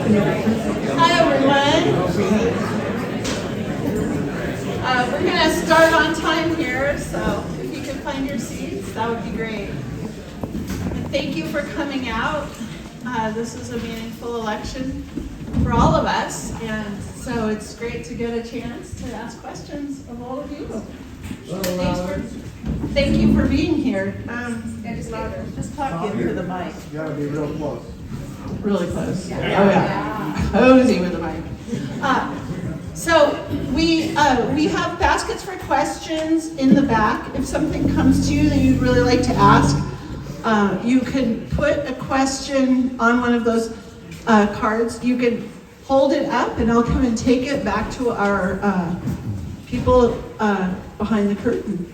Hi, everyone. We're going to start on time here, so if you could find your seats, that would be great. And thank you for coming out. This is a meaningful election for all of us, and so it's great to get a chance to ask questions of all of you. Thank you for being here. Just talk into the mic. You gotta be real close. Really close. Yeah. Oh yeah. Cozy with the mic. So we have baskets for questions in the back. If something comes to you that you'd really like to ask, you can put a question on one of those cards. You can hold it up, and I'll come and take it back to our people behind the curtain.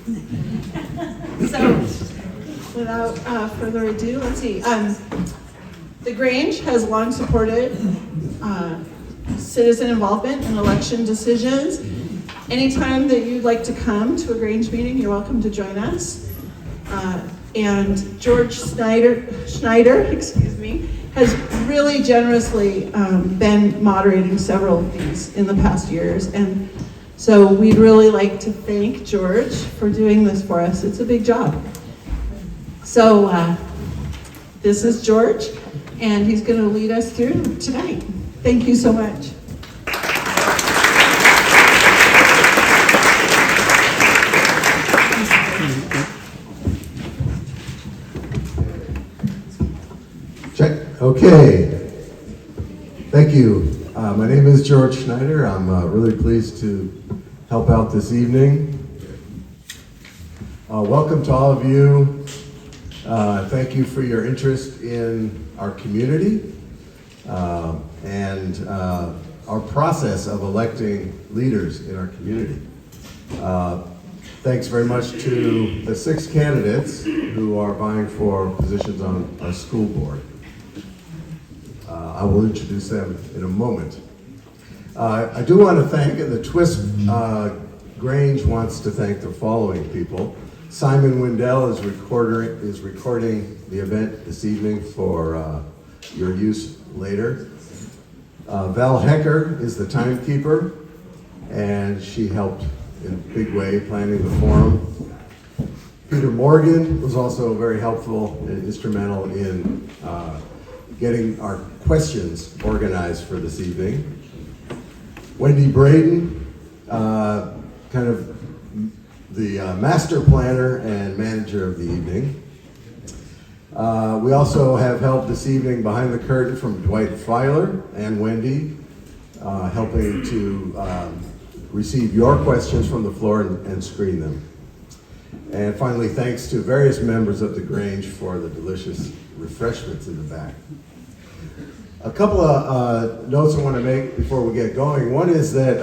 So, without further ado, let's see. The Grange has long supported citizen involvement in election decisions. Anytime that you'd like to come to a Grange meeting, you're welcome to join us. And George Schneider, has really generously been moderating several of these in the past years. And so we'd really like to thank George for doing this for us. It's a big job. So this is George, and he's going to lead us through tonight. Thank you so much. Check. Okay. Thank you. My name is George Schneider. I'm really pleased to help out this evening. Welcome to all of you. Thank you for your interest in our community and our process of electing leaders in our community. Thanks very much to the 6 candidates who are vying for positions on our school board. I will introduce them in a moment. I do want to thank, and the Twisp Grange wants to thank the following people. Simon Windell is recording the event this evening for your use later. Val Hecker is the timekeeper, and she helped in a big way planning the forum. Peter Morgan was also very helpful and instrumental in getting our questions organized for this evening. Wendy Braden, kind of the master planner and manager of the evening. We also have help this evening behind the curtain from Dwight Filer and Wendy, helping to receive your questions from the floor and screen them. And finally, thanks to various members of the Grange for the delicious refreshments in the back. A couple of notes I want to make before we get going. One is that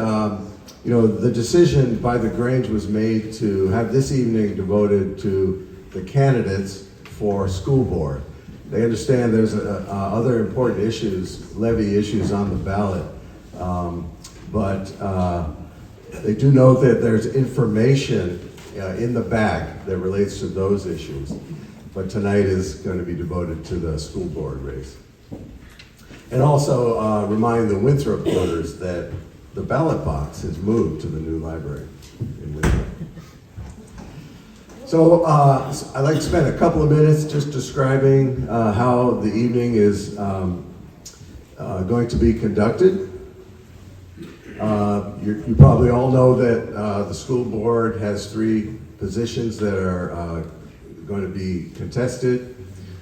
the decision by the Grange was made to have this evening devoted to the candidates for school board. They understand there's other important issues, levy issues on the ballot, but they do note that there's information in the back that relates to those issues. But tonight is going to be devoted to the school board race. And also remind the Winthrop voters that the ballot box has moved to the new library in Winthrop. So I'd like to spend a couple of minutes just describing how the evening is going to be conducted. You probably all know that the school board has 3 positions that are going to be contested.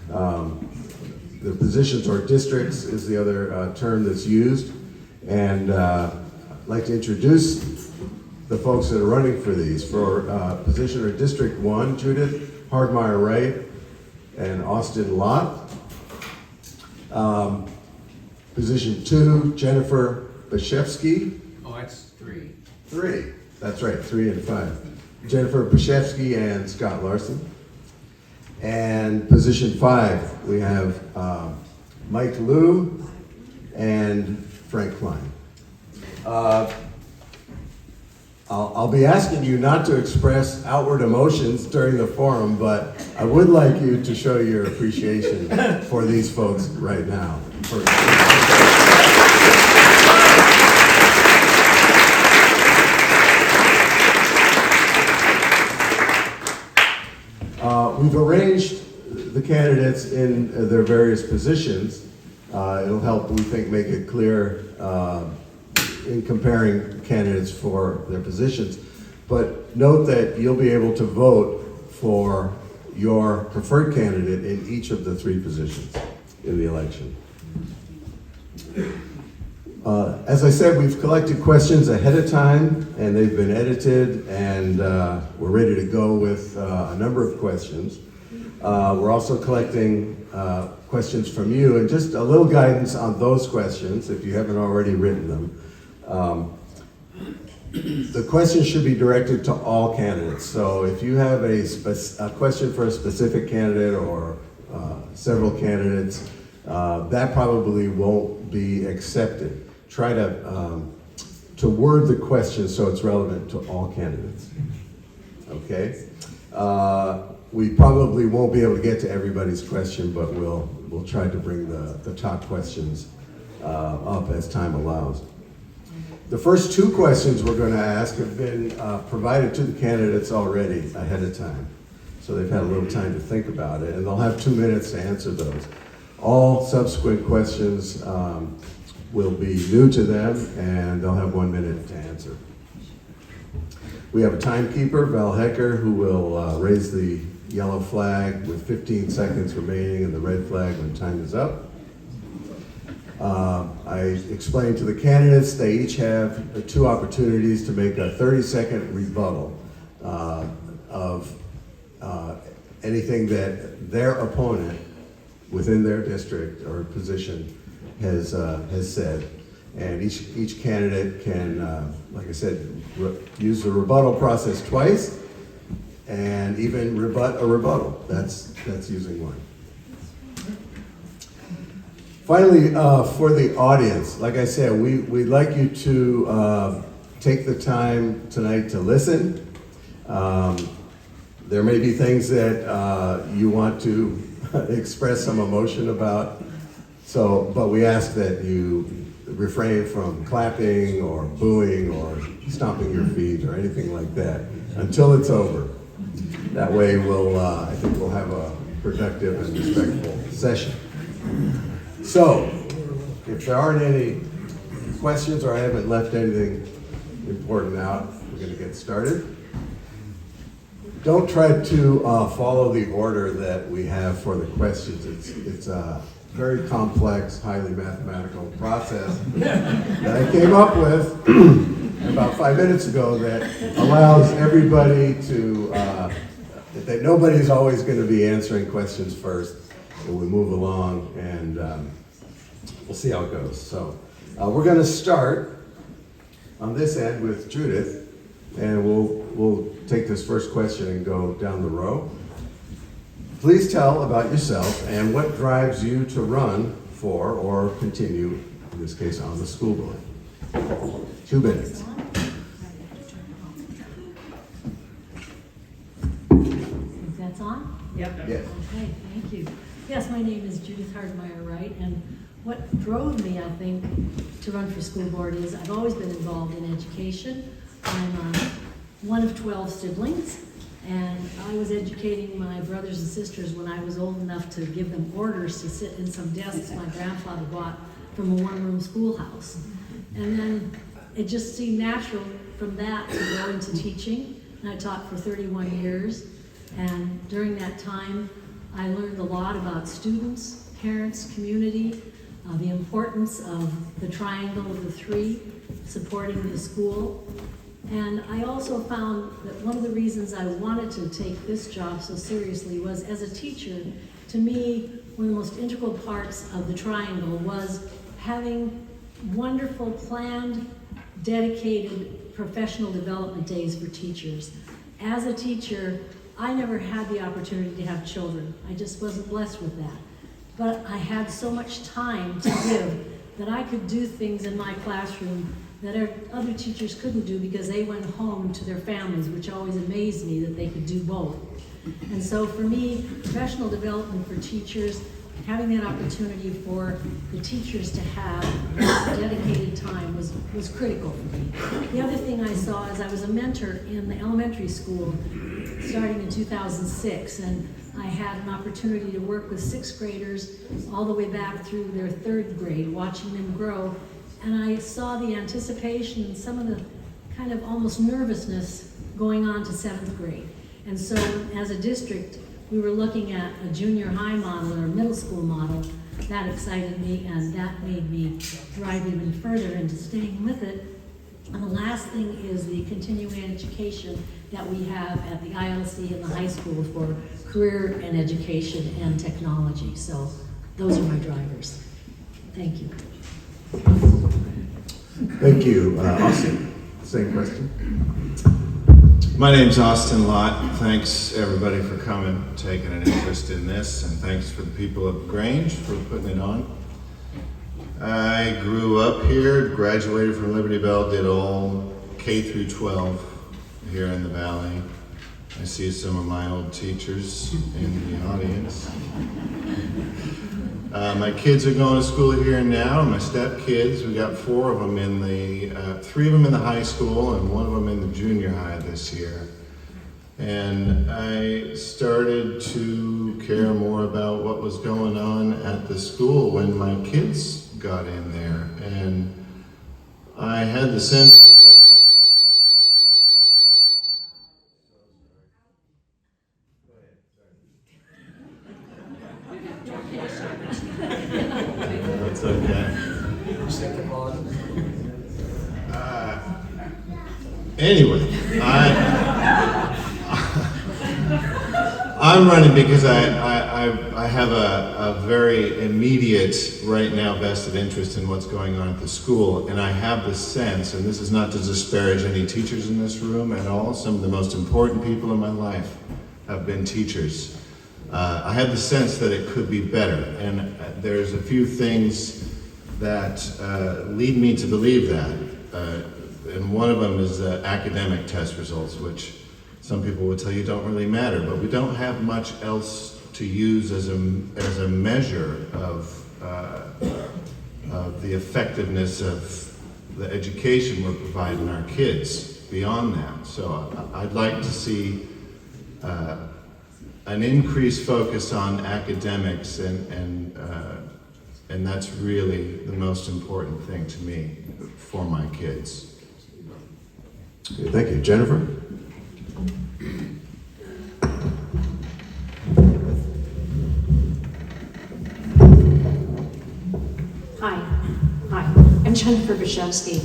The positions or districts is the other term that's used. And I'd like to introduce the folks that are running for these. For position or District 1, Judith Hardmeyer-Wright and Austin Lott. Position 2, Jennifer Bashevsky. Oh, that's 3. 3, that's right, 3 and 5. Jennifer Bashevsky and Scott Larson. And position 5, we have Mike Liu and Frank Klein. I'll be asking you not to express outward emotions during the forum, but I would like you to show your appreciation for these folks right now. We've arranged the candidates in their various positions. It'll help, we think, make it clear in comparing candidates for their positions. But note that you'll be able to vote for your preferred candidate in each of the 3 positions in the election. As I said, we've collected questions ahead of time, and they've been edited, and we're ready to go with a number of questions. We're also collecting questions from you, and just a little guidance on those questions, if you haven't already written them. The questions should be directed to all candidates. So if you have a question for a specific candidate or several candidates, that probably won't be accepted. Try to word the question so it's relevant to all candidates. Okay? We probably won't be able to get to everybody's question, but we'll try to bring the top questions up as time allows. The first 2 questions we're going to ask have been provided to the candidates already ahead of time. So they've had a little time to think about it, and they'll have 2 minutes to answer those. All subsequent questions will be new to them, and they'll have 1 minute to answer. We have a timekeeper, Val Hecker, who will raise the yellow flag with 15 seconds remaining and the red flag when time is up. I explained to the candidates they each have 2 opportunities to make a 30-second rebuttal of anything that their opponent within their district or position has said. And each candidate can, like I said, use the rebuttal process twice, and even rebut a rebuttal. That's using 1. Finally, for the audience, like I said, we'd like you to take the time tonight to listen. There may be things that you want to express some emotion about, but we ask that you refrain from clapping or booing or stomping your feet or anything like that until it's over. That way I think we'll have a productive and respectful session. So, if there aren't any questions or I haven't left anything important out, we're going to get started. Don't try to follow the order that we have for the questions. It's a very complex, highly mathematical process that I came up with about 5 minutes ago that allows everybody to, that nobody's always going to be answering questions first. And we move along, and we'll see how it goes. So we're going to start on this end with Judith, and we'll take this first question and go down the row. Please tell about yourself and what drives you to run for or continue, in this case, on the school board. 2 minutes. That's on? Yep. Yes. Okay, thank you. Yes, my name is Judith Hardmeyer Wright, and what drove me, I think, to run for school board is I've always been involved in education. I'm one of 12 siblings, and I was educating my brothers and sisters when I was old enough to give them orders to sit in some desks my grandfather bought from a one-room schoolhouse. And then it just seemed natural from that to go into teaching, and I taught for 31 years, and during that time, I learned a lot about students, parents, community, the importance of the triangle of the 3, supporting the school. And I also found that one of the reasons I wanted to take this job so seriously was, as a teacher, to me, one of the most integral parts of the triangle was having wonderful, planned, dedicated professional development days for teachers. As a teacher, I never had the opportunity to have children. I just wasn't blessed with that. But I had so much time to give that I could do things in my classroom that other teachers couldn't do because they went home to their families, which always amazed me that they could do both. And so for me, professional development for teachers, having that opportunity for the teachers to have this dedicated time was critical for me. The other thing I saw is I was a mentor in the elementary school starting in 2006, and I had an opportunity to work with sixth graders all the way back through their third grade, watching them grow. And I saw the anticipation and some of the kind of almost nervousness going on to seventh grade. And so as a district, we were looking at a junior high model or a middle school model. That excited me, and that made me drive even further into staying with it. And the last thing is the continuing education that we have at the ILC and the high school for career and education and technology. So those are my drivers. Thank you. Thank you. Austin, same question. My name's Austin Lott. Thanks everybody for coming, taking an interest in this, and thanks for the people of Grange for putting it on. I grew up here, graduated from Liberty Bell, did all K through 12 here in the Valley. I see some of my old teachers in the audience. My kids are going to school here now, my stepkids. We got 4 of them in the, 3 of them in the high school and 1 of them in the junior high this year. And I started to care more about what was going on at the school when my kids got in there. And I had the sense that there's That's okay. Anyway, I'm running because I have a very immediate, right now, vested interest in what's going on at the school, and I have the sense, and this is not to disparage any teachers in this room at all, some of the most important people in my life have been teachers. I have the sense that it could be better, and there's a few things that lead me to believe that. And one of them is academic test results, which some people would tell you don't really matter, but we don't have much else to use as a measure of the effectiveness of the education we're providing our kids beyond that. So I'd like to see an increased focus on academics, and that's really the most important thing to me for my kids. Okay, thank you. Jennifer? Hi, I'm Jennifer Bashevsky.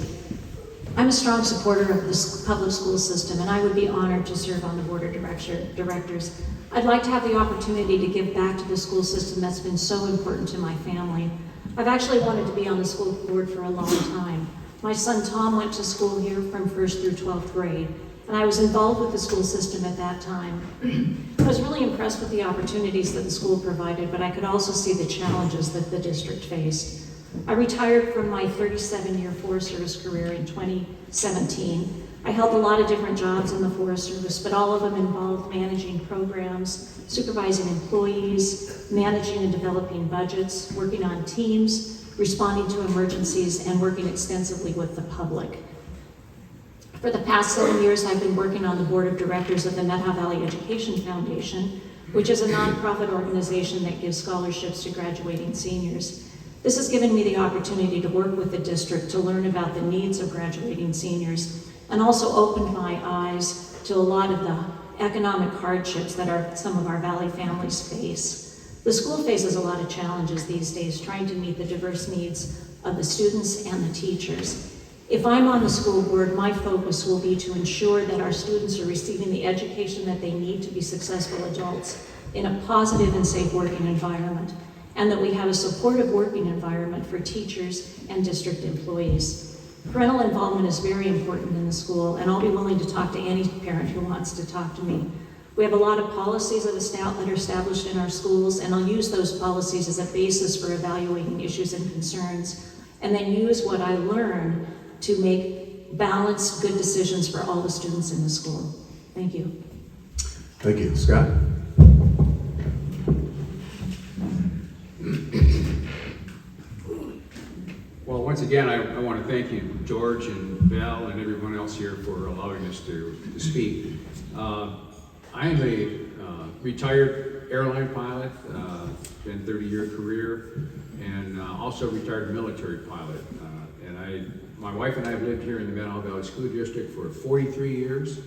I'm a strong supporter of this public school system, and I would be honored to serve on the board of directors. I'd like to have the opportunity to give back to the school system that's been so important to my family. I've actually wanted to be on the school board for a long time. My son Tom went to school here from 1st through 12th grade, and I was involved with the school system at that time. I was really impressed with the opportunities that the school provided, but I could also see the challenges that the district faced. I retired from my 37-year Forest Service career in 2017. I held a lot of different jobs in the Forest Service, but all of them involved managing programs, supervising employees, managing and developing budgets, working on teams, responding to emergencies, and working extensively with the public. For the past 7 years, I've been working on the board of directors of the Methow Valley Education Foundation, which is a nonprofit organization that gives scholarships to graduating seniors. This has given me the opportunity to work with the district to learn about the needs of graduating seniors, and also opened my eyes to a lot of the economic hardships that some of our Valley families face. The school faces a lot of challenges these days, trying to meet the diverse needs of the students and the teachers. If I'm on the school board, my focus will be to ensure that our students are receiving the education that they need to be successful adults in a positive and safe working environment, and that we have a supportive working environment for teachers and district employees. Parental involvement is very important in the school, and I'll be willing to talk to any parent who wants to talk to me. We have a lot of policies that are established in our schools, and I'll use those policies as a basis for evaluating issues and concerns, and then use what I learn to make balanced, good decisions for all the students in the school. Thank you. Thank you. Scott? Well, once again, I want to thank you, George and Val and everyone else here for allowing us to speak. I am a retired airline pilot, been 30-year career, and also retired military pilot. My wife and I have lived here in the Methow Valley School District for 43 years.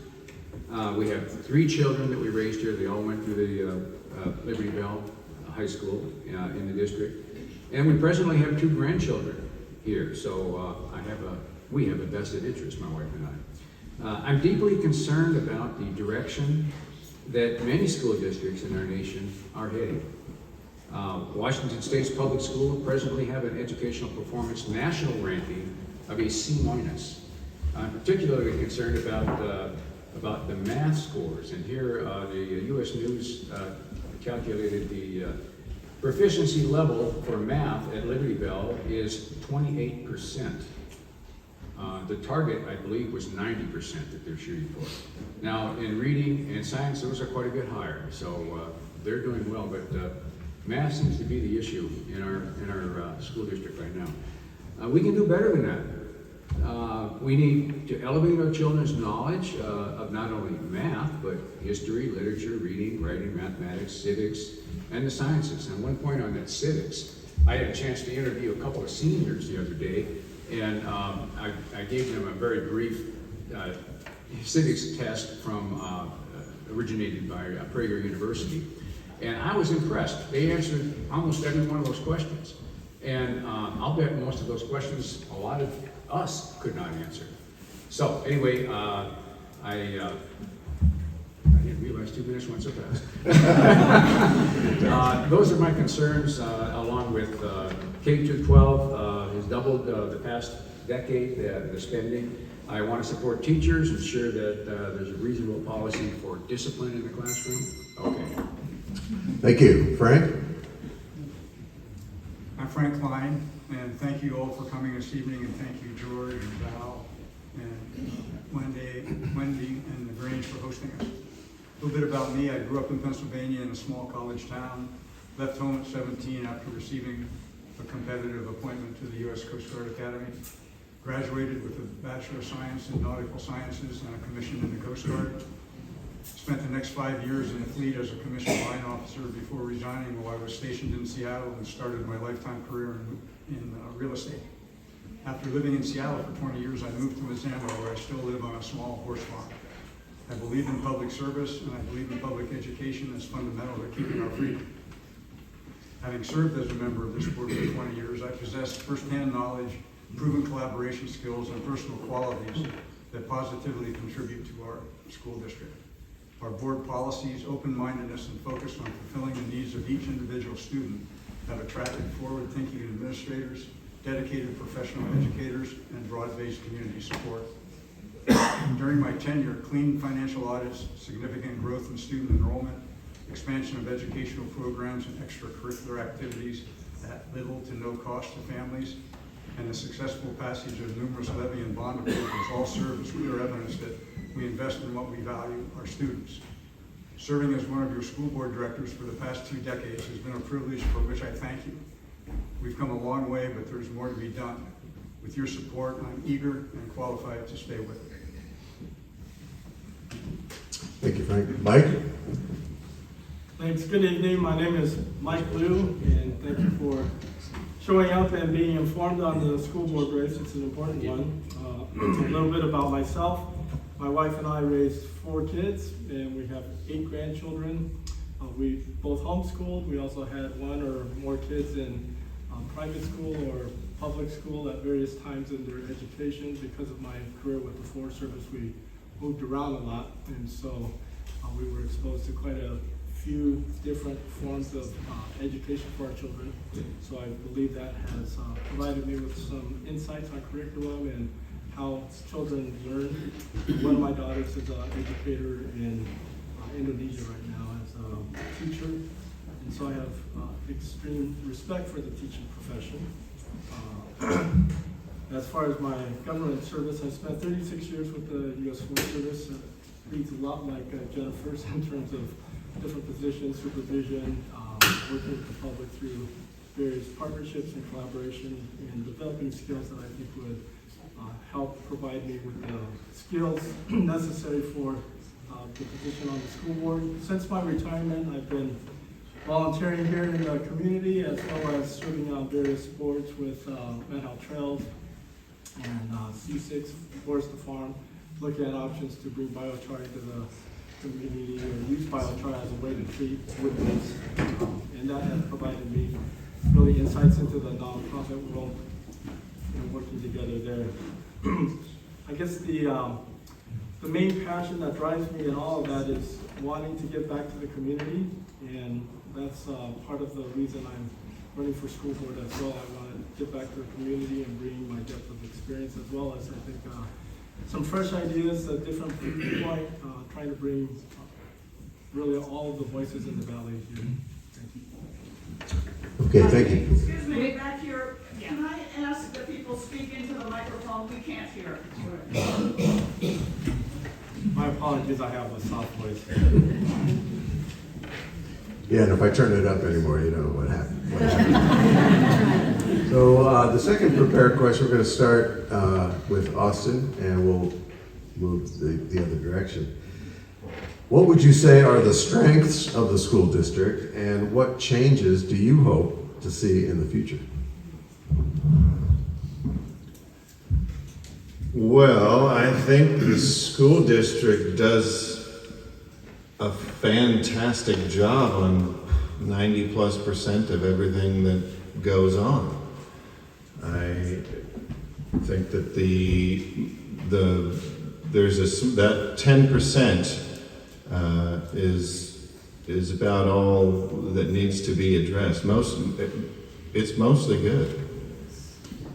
We have 3 children that we raised here. They all went through the Liberty Bell High School in the district. And we presently have 2 grandchildren here. So we have a vested interest, my wife and I. I'm deeply concerned about the direction that many school districts in our nation are heading. Washington State's public schools presently have an educational performance national ranking of a C-. I'm particularly concerned about the math scores, and here the U.S. News calculated the proficiency level for math at Liberty Bell is 28%. The target, I believe, was 90% that they're shooting for. Now, in reading and science, those are quite a bit higher, so they're doing well, but math seems to be the issue in our school district right now. We can do better than that. We need to elevate our children's knowledge of not only math, but history, literature, reading, writing, mathematics, civics, and the sciences. And one point on that civics, I had a chance to interview a couple of seniors the other day, and I gave them a very brief civics test from originated by Prager University, and I was impressed. They answered almost every one of those questions, and I'll bet most of those questions a lot of us could not answer. So anyway, I didn't realize 2 minutes went so fast. Those are my concerns, along with K-12 has doubled the past decade, the spending. I want to support teachers, ensure that there's a reasonable policy for discipline in the classroom. Okay. Thank you. Frank? I'm Frank Klein, and thank you all for coming this evening, and thank you, George and Val and Wendy and the Grange for hosting us. A little bit about me. I grew up in Pennsylvania in a small college town, left home at 17 after receiving a competitive appointment to the U.S. Coast Guard Academy, graduated with a Bachelor of Science in Nautical Sciences and a commission in the Coast Guard. Spent the next 5 years in the fleet as a commissioned line officer before resigning while I was stationed in Seattle and started my lifetime career in real estate. After living in Seattle for 20 years, I moved to Mazama, where I still live on a small horse farm. I believe in public service, and I believe in public education as fundamental to keeping our freedom. Having served as a member of this board for 20 years, I possess firsthand knowledge, proven collaboration skills, and personal qualities that positively contribute to our school district. Our board policies, open-mindedness, and focus on fulfilling the needs of each individual student have attracted forward-thinking administrators, dedicated professional educators, and broad-based community support. During my tenure, clean financial audits, significant growth in student enrollment, expansion of educational programs and extracurricular activities at little to no cost to families, and the successful passage of numerous levy and bond approvals all serve as clear evidence that we invest in what we value, our students. Serving as one of your school board directors for the past 2 decades has been a privilege for which I thank you. We've come a long way, but there's more to be done. With your support, I'm eager and qualified to stay with it. Thank you, Frank. Mike? Thanks. Good evening. My name is Mike Liu, and thank you for showing up and being informed on the school board race. It's an important one. A little bit about myself. My wife and I raised 4 kids, and we have 8 grandchildren. We both homeschooled. We also had 1 or more kids in private school or public school at various times in their education. Because of my career with the Forest Service, we moved around a lot, and so we were exposed to quite a few different forms of education for our children. So I believe that has provided me with some insights on curriculum and how children learn. One of my daughters is an educator in Indonesia right now as a teacher, and so I have extreme respect for the teaching profession. As far as my government service, I spent 36 years with the U.S. Forest Service. It reads a lot like Jennifer's in terms of different positions, supervision, working with the public through various partnerships and collaboration and developing skills that I think would help provide me with the skills necessary for the position on the school board. Since my retirement, I've been volunteering here in the community as well as serving on various boards with Methow Trails and C6 Forest to Farm, looking at options to bring biochar into the community or use biochar as a way to treat wood waste. And that has provided me really insights into the nonprofit world and working together there. I guess the main passion that drives me in all of that is wanting to give back to the community, and that's part of the reason I'm running for school board as well. I want to give back to the community and bring my depth of experience as well as I think some fresh ideas, a different viewpoint, trying to bring really all of the voices in the valley here. Thank you. Okay, thank you. Excuse me, back here, can I ask that people speak into the microphone? We can't hear. My apologies, I have a soft voice. Yeah, and if I turn it up anymore, you know what happened. So the second prepared question, we're going to start with Austin, and we'll move the other direction. What would you say are the strengths of the school district, and what changes do you hope to see in the future? Well, I think the school district does a fantastic job on 90+% of everything that goes on. I think that that 10% is about all that needs to be addressed. It's mostly good.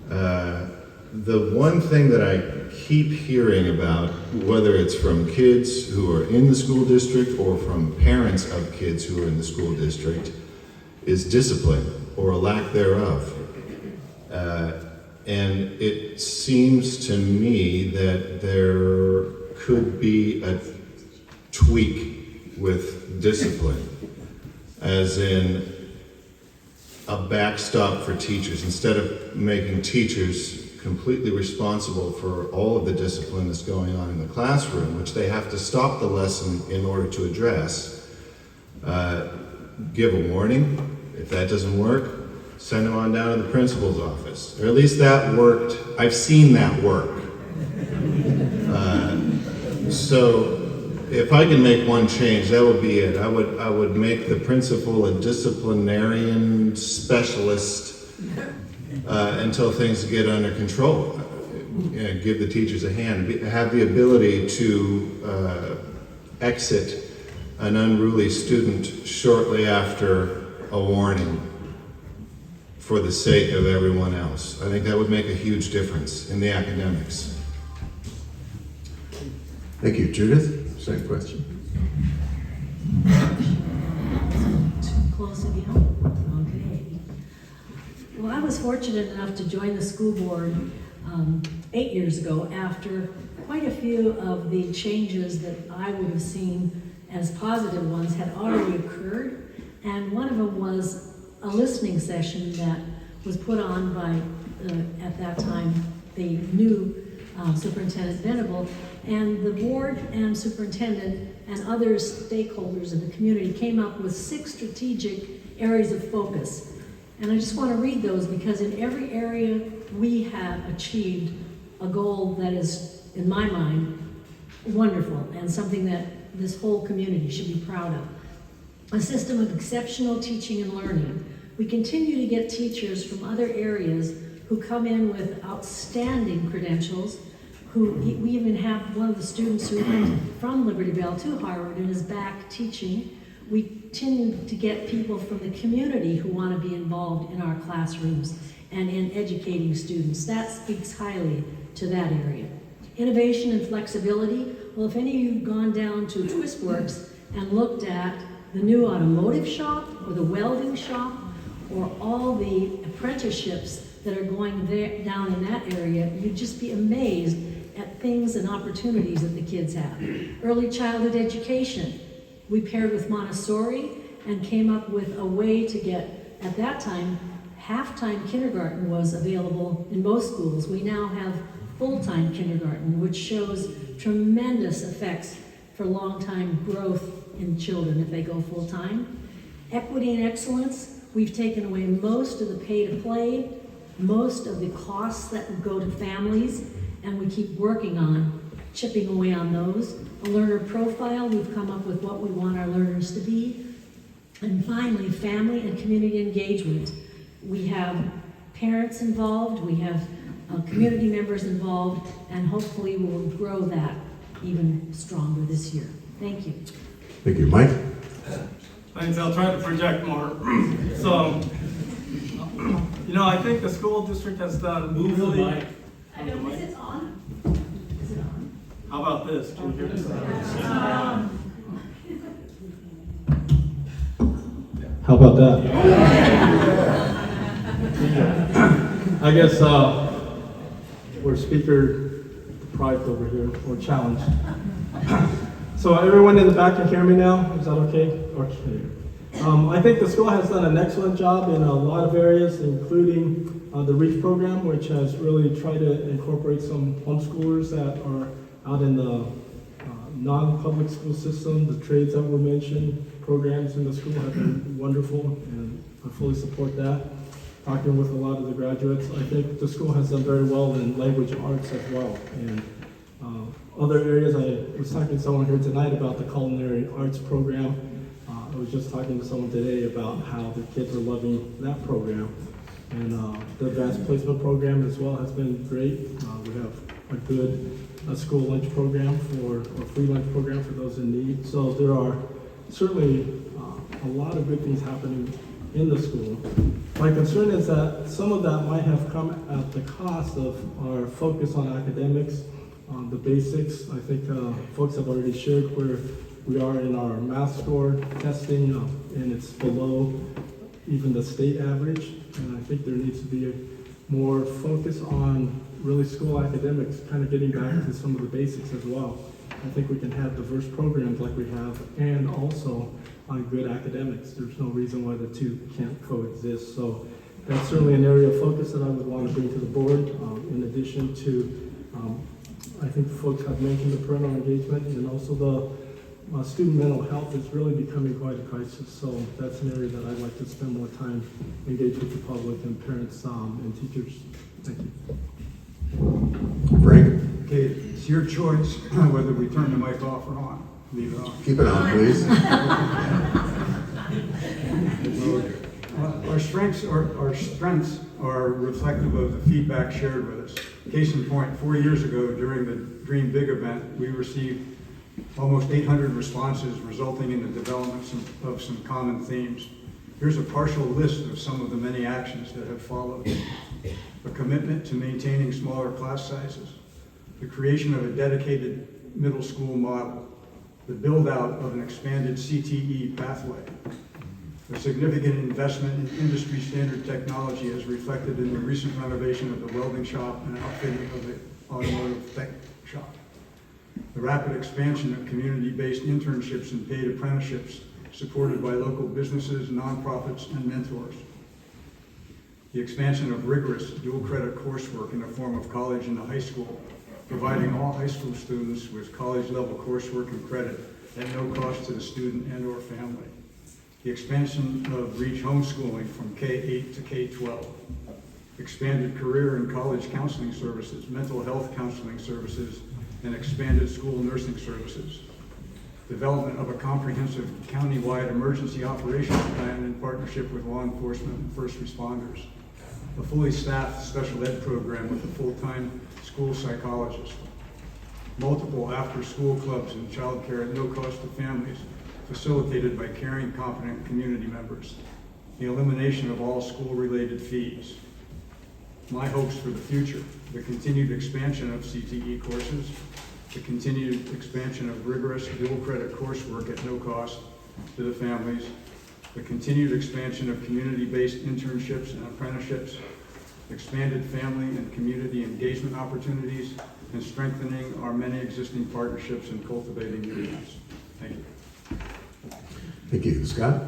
The one thing that I keep hearing about, whether it's from kids who are in the school district or from parents of kids who are in the school district, is discipline or a lack thereof. And it seems to me that there could be a tweak with discipline, as in a backstop for teachers. Instead of making teachers completely responsible for all of the discipline that's going on in the classroom, which they have to stop the lesson in order to address, give a warning. If that doesn't work, send them on down to the principal's office. Or at least that worked. I've seen that work. So if I can make one change, that would be it. I would make the principal a disciplinarian specialist until things get under control. Give the teachers a hand. Have the ability to exit an unruly student shortly after a warning for the sake of everyone else. I think that would make a huge difference in the academics. Thank you. Judith, same question. Too close again? Okay. Well, I was fortunate enough to join the school board 8 years ago after quite a few of the changes that I would have seen as positive ones had already occurred. And one of them was a listening session that was put on by, at that time, the new Superintendent Venable, and the board and superintendent and other stakeholders in the community came up with 6 strategic areas of focus. And I just want to read those because in every area we have achieved a goal that is, in my mind, wonderful and something that this whole community should be proud of. A system of exceptional teaching and learning. We continue to get teachers from other areas who come in with outstanding credentials, we even have one of the students who went from Liberty Bell to Harvard and is back teaching. We continue to get people from the community who want to be involved in our classrooms and in educating students. That speaks highly to that area. Innovation and flexibility. Well, if any of you have gone down to Twisp Works and looked at the new automotive shop or the welding shop or all the apprenticeships that are going there, down in that area, you'd just be amazed at things and opportunities that the kids have. Early childhood education. We paired with Montessori and came up with a way to get, at that time, half-time kindergarten was available in most schools. We now have full-time kindergarten, which shows tremendous effects for long-time growth in children if they go full-time. Equity and excellence, we've taken away most of the pay-to-play, most of the costs that would go to families, and we keep working on chipping away on those. A learner profile, we've come up with what we want our learners to be. And finally, family and community engagement. We have parents involved, we have community members involved, and hopefully we will grow that even stronger this year. Thank you. Thank you. Mike? Thanks, I'll try to project more. So, I think the school district has done really... I know, is it on? Is it on? How about this? Can you hear this? How about that? I guess we're speaker deprived over here, or challenged. So everyone in the back can hear me now? Is that okay? Okay. I think the school has done an excellent job in a lot of areas, including the REACH program, which has really tried to incorporate some homeschoolers that are out in the non-public school system. The trades that were mentioned, programs in the school have been wonderful, and I fully support that. Talking with a lot of the graduates, I think the school has done very well in language arts as well. And other areas, I was talking to someone here tonight about the culinary arts program. I was just talking to someone today about how the kids are loving that program. And the advanced placement program as well has been great. We have a good school lunch program or free lunch program for those in need. So there are certainly a lot of good things happening in the school. My concern is that some of that might have come at the cost of our focus on academics, on the basics. I think folks have already shared where we are in our math score testing, and it's below even the state average. And I think there needs to be more focus on really school academics, kind of getting back to some of the basics as well. I think we can have diverse programs like we have, and also on good academics. There's no reason why the two can't coexist. So that's certainly an area of focus that I would want to bring to the board, in addition to, I think folks have mentioned the parental engagement, and also the student mental health is really becoming quite a crisis. So that's an area that I'd like to spend more time engaged with the public and parents and teachers. Thank you. Frank? Okay, it's your choice whether we turn the mic off or on. Leave it on. Keep it on, please. Our strengths are reflective of the feedback shared with us. Case in point, 4 years ago during the Dream Big event, we received almost 800 responses, resulting in the development of some common themes. Here's a partial list of some of the many actions that have followed. A commitment to maintaining smaller class sizes, the creation of a dedicated middle school model, the build-out of an expanded CTE pathway, a significant investment in industry standard technology as reflected in the recent renovation of the welding shop and outfitting of the automotive tech shop, the rapid expansion of community-based internships and paid apprenticeships supported by local businesses, nonprofits, and mentors, the expansion of rigorous dual credit coursework in the form of college and high school, providing all high school students with college-level coursework and credit at no cost to the student and or family. The expansion of REACH homeschooling from K-8 to K-12. Expanded career and college counseling services, mental health counseling services, and expanded school nursing services. Development of a comprehensive county-wide emergency operations plan in partnership with law enforcement and first responders. A fully staffed special ed program with a full-time school psychologist. Multiple after-school clubs and childcare at no cost to families, facilitated by caring, competent community members. The elimination of all school-related fees. My hopes for the future, the continued expansion of CTE courses, the continued expansion of rigorous dual credit coursework at no cost to the families, the continued expansion of community-based internships and apprenticeships, expanded family and community engagement opportunities, and strengthening our many existing partnerships and cultivating new ones. Thank you. Thank you. Scott?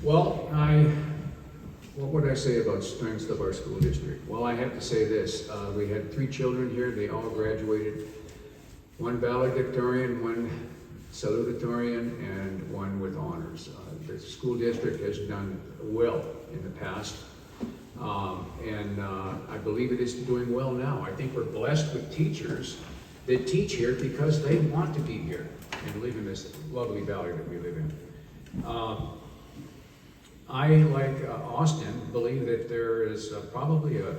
Well, what would I say about strengths of our school district? Well, I have to say this. We had 3 children here. They all graduated. 1 valedictorian, 1 salutatorian, and 1 with honors. The school district has done well in the past, and I believe it is doing well now. I think we're blessed with teachers that teach here because they want to be here and live in this lovely valley that we live in. I, like Austin, believe that there is probably a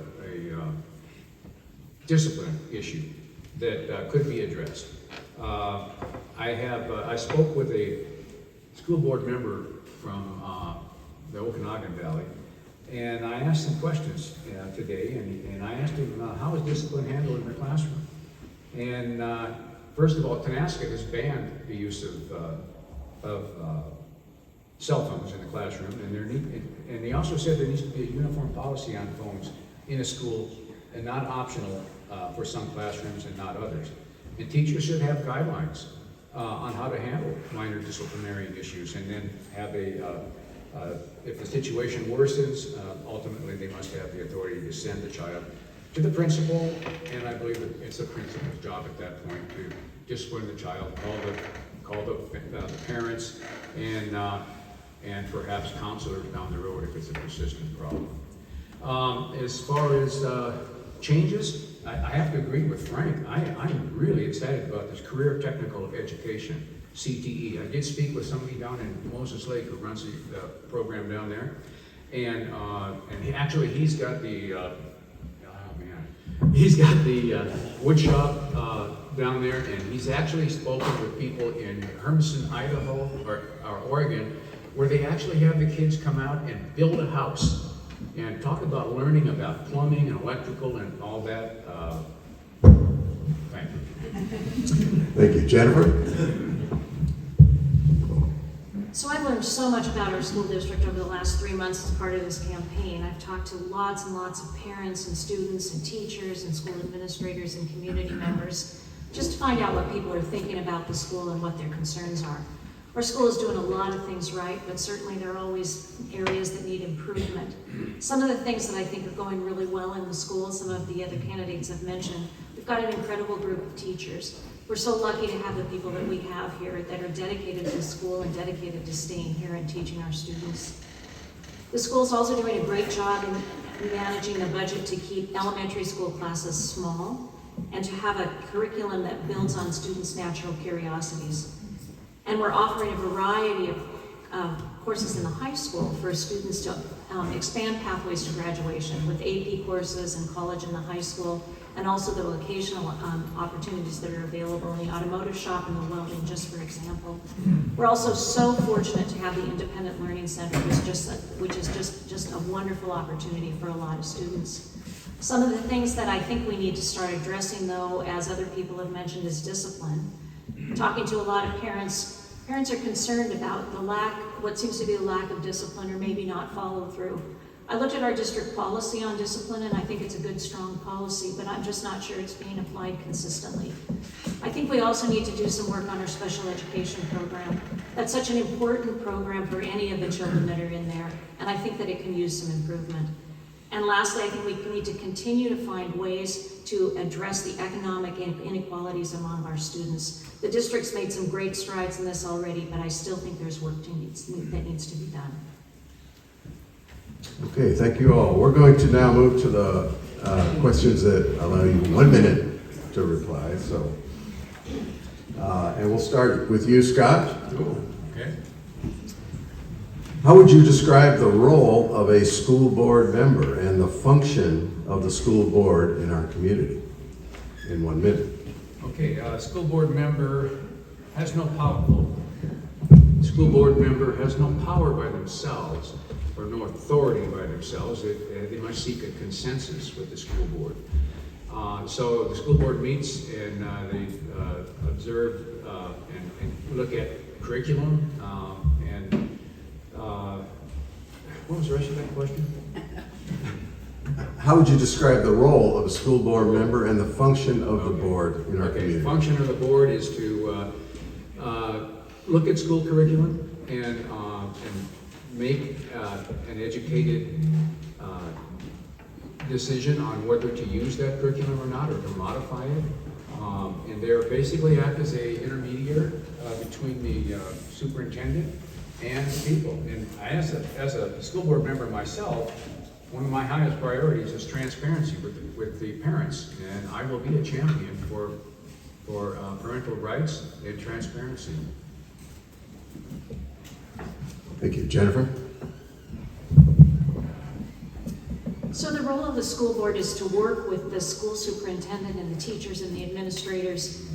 discipline issue that could be addressed. I spoke with a school board member from the Okanagan Valley, and I asked him questions today, and I asked him, how is discipline handled in the classroom? And first of all, Tenasca has banned the use of cell phones in the classroom, and they also said there needs to be a uniform policy on phones in a school and not optional for some classrooms and not others. And teachers should have guidelines on how to handle minor disciplinary issues, and then have if the situation worsens, ultimately they must have the authority to send the child to the principal, and I believe that it's the principal's job at that point to discipline the child, call the parents, and perhaps counselors down the road if it's a persistent problem. As far as changes, I have to agree with Frank. I'm really excited about this Career Technical Education, CTE. I did speak with somebody down in Moses Lake who runs the program down there, and he's got the wood shop down there, and he's actually spoken with people in Hermiston, Idaho, or Oregon, where they actually have the kids come out and build a house and talk about learning about plumbing and electrical and all that. Thank you. Thank you. Jennifer? So I've learned so much about our school district over the last 3 months as part of this campaign. I've talked to lots and lots of parents and students and teachers and school administrators and community members just to find out what people are thinking about the school and what their concerns are. Our school is doing a lot of things right, but certainly there are always areas that need improvement. Some of the things that I think are going really well in the school, some of the other candidates have mentioned, we've got an incredible group of teachers. We're so lucky to have the people that we have here that are dedicated to school and dedicated to staying here and teaching our students. The school's also doing a great job in managing the budget to keep elementary school classes small and to have a curriculum that builds on students' natural curiosities. And we're offering a variety of courses in the high school for students to expand pathways to graduation with AP courses in college and the high school, and also the vocational opportunities that are available in the automotive shop and the welding, just for example. We're also so fortunate to have the Independent Learning Center, which is just a wonderful opportunity for a lot of students. Some of the things that I think we need to start addressing, though, as other people have mentioned, is discipline. Talking to a lot of parents are concerned about what seems to be a lack of discipline or maybe not follow through. I looked at our district policy on discipline, and I think it's a good, strong policy, but I'm just not sure it's being applied consistently. I think we also need to do some work on our special education program. That's such an important program for any of the children that are in there, and I think that it can use some improvement. And lastly, I think we need to continue to find ways to address the economic inequalities among our students. The district's made some great strides in this already, but I still think there's work that needs to be done. Okay, thank you all. We're going to now move to the questions that allow you 1 minute to reply. So, and we'll start with you, Scott. Okay. How would you describe the role of a school board member and the function of the school board in our community in 1 minute? Okay, school board member has no power. School board member has no power by themselves or no authority by themselves. They must seek a consensus with the school board. So the school board meets and they observe and look at curriculum and what was the rest of that question? How would you describe the role of a school board member and the function of the board in our community? The function of the board is to look at school curriculum and make an educated decision on whether to use that curriculum or not, or to modify it. And they're basically act as a intermediary between the superintendent and the people. And I, as a school board member myself, one of my highest priorities is transparency with the parents, and I will be a champion for parental rights and transparency. Thank you. Jennifer? So the role of the school board is to work with the school superintendent and the teachers and the administrators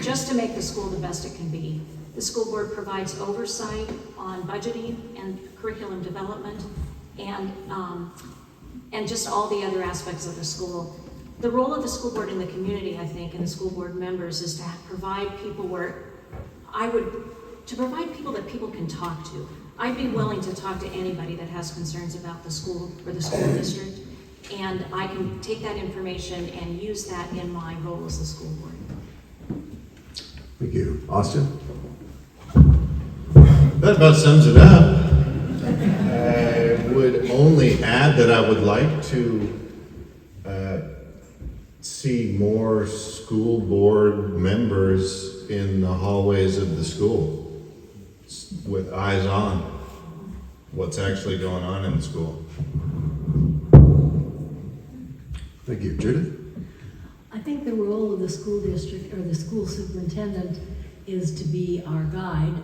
just to make the school the best it can be. The school board provides oversight on budgeting and curriculum development and just all the other aspects of the school. The role of the school board in the community, I think, and the school board members is to provide people provide people that people can talk to. I'd be willing to talk to anybody that has concerns about the school or the school district, and I can take that information and use that in my role as the school board. Thank you. Austin? That about sums it up. I would only add that I would like to see more school board members in the hallways of the school with eyes on what's actually going on in the school. Thank you. Judith? I think the role of the school district or the school superintendent is to be our guide,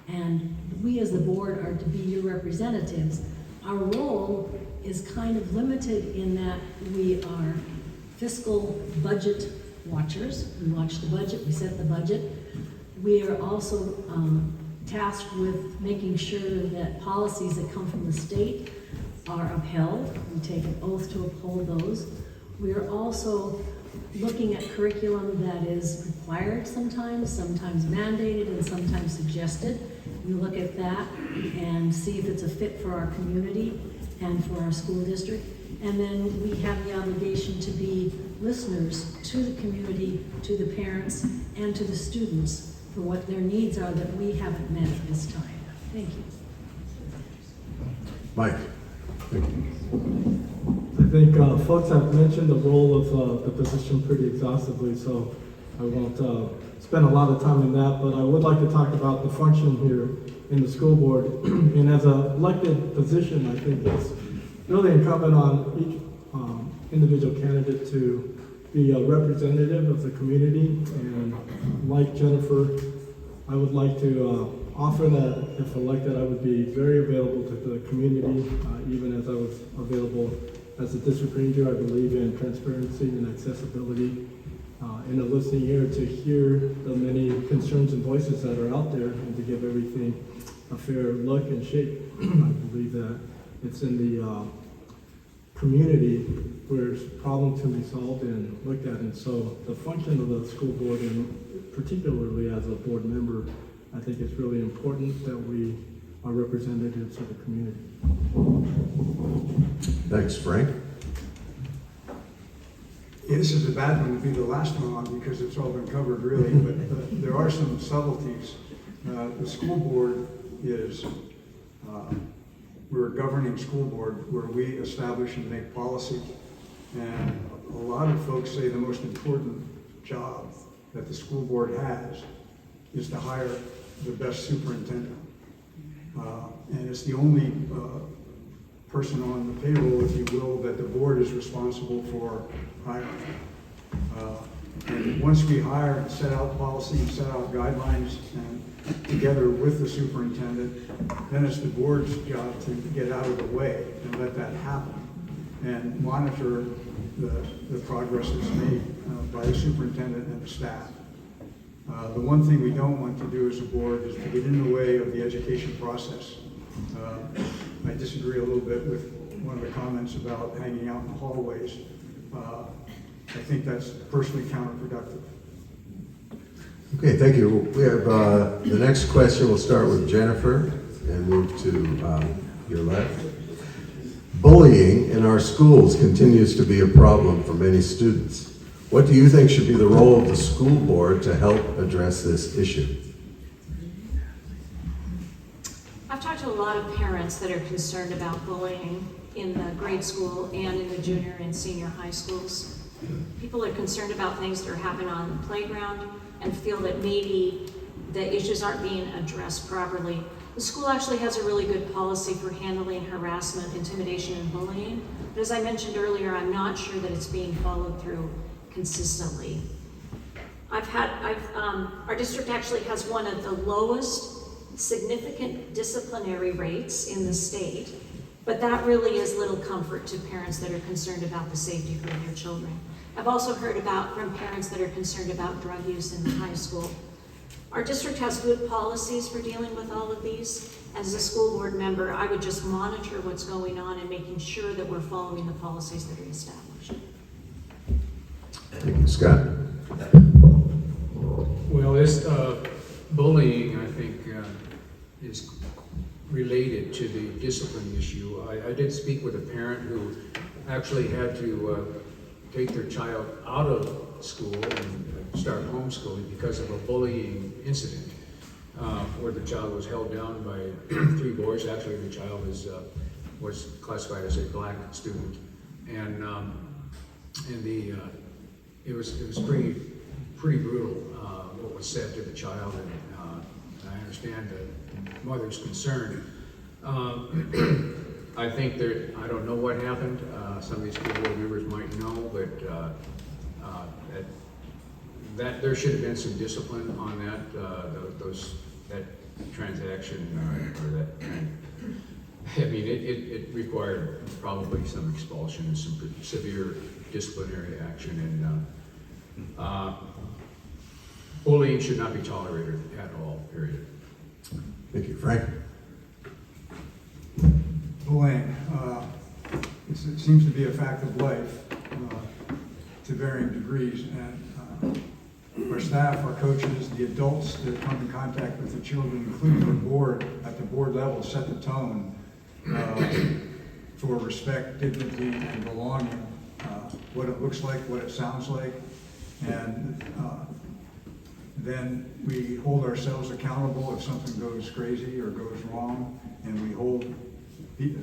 and we as the board are to be your representatives. Our role is kind of limited in that we are fiscal budget watchers. We watch the budget, we set the budget. We are also tasked with making sure that policies that come from the state are upheld. We take an oath to uphold those. We are also looking at curriculum that is required sometimes mandated, and sometimes suggested. We look at that and see if it's a fit for our community and for our school district. And then we have the obligation to be listeners to the community, to the parents, and to the students for what their needs are that we haven't met at this time. Thank you. Mike? Thank you. I think folks have mentioned the role of the position pretty exhaustively, so I won't spend a lot of time in that, but I would like to talk about the function here in the school board. And as a elected position, I think it's really incumbent on each individual candidate to be a representative of the community. And like Jennifer, I would like to offer that if elected, I would be very available to the community, even as I was available as a district ranger. I believe in transparency and accessibility, in a listening ear to hear the many concerns and voices that are out there, and to give everything a fair look and shape. I believe that it's in the community where there's problems can be solved and looked at. And so the function of the school board, and particularly as a board member, I think it's really important that we are representatives of the community. Thanks, Frank. Yeah, this is a bad one to be the last one on because it's all been covered really, but there are some subtleties. The school board is, we're a governing school board where we establish and make policy. And a lot of folks say the most important job that the school board has is to hire the best superintendent. And it's the only person on the payroll, if you will, that the board is responsible for hiring. And once we hire and set out policy and set out guidelines and together with the superintendent, then it's the board's job to get out of the way and let that happen and monitor the progress that's made by the superintendent and the staff. The one thing we don't want to do as a board is to get in the way of the education process. I disagree a little bit with one of the comments about hanging out in the hallways. I think that's personally counterproductive. Okay, thank you. We have the next question. We'll start with Jennifer and move to your left. Bullying in our schools continues to be a problem for many students. What do you think should be the role of the school board to help address this issue? I've talked to a lot of parents that are concerned about bullying in the grade school and in the junior and senior high schools. People are concerned about things that are happening on the playground and feel that maybe the issues aren't being addressed properly. The school actually has a really good policy for handling harassment, intimidation, and bullying. But as I mentioned earlier, I'm not sure that it's being followed through consistently. Our district actually has one of the lowest significant disciplinary rates in the state, but that really is little comfort to parents that are concerned about the safety for their children. I've also heard from parents that are concerned about drug use in the high school. Our district has good policies for dealing with all of these. As a school board member, I would just monitor what's going on and making sure that we're following the policies that are established. Thank you, Scott. Well, this bullying, I think, is related to the discipline issue. I did speak with a parent who actually had to take their child out of school and start homeschooling because of a bullying incident where the child was held down by 3 boys. Actually, the child was classified as a black student, and it was pretty brutal what was said to the child, and I understand the mother's concern. I think I don't know what happened. Some of these school board members might know, but that there should have been some discipline on that transaction or that. I mean, it required probably some expulsion and some severe disciplinary action, and bullying should not be tolerated at all. Period. Thank you, Frank. Bullying, it seems to be a fact of life to varying degrees, and our staff, our coaches, the adults that come in contact with the children, including the board, at the board level, set the tone for respect, dignity, and belonging, what it looks like, what it sounds like, and then we hold ourselves accountable if something goes crazy or goes wrong, and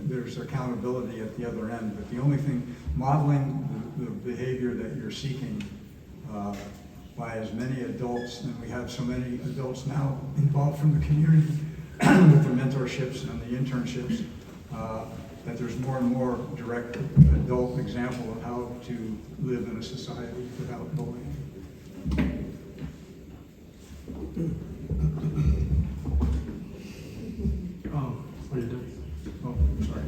there's accountability at the other end. But the only thing, modeling the behavior that you're seeking by as many adults, and we have so many adults now involved from the community with the mentorships and the internships, that there's more and more direct adult example of how to live in a society without bullying. What are you doing? Oh, sorry.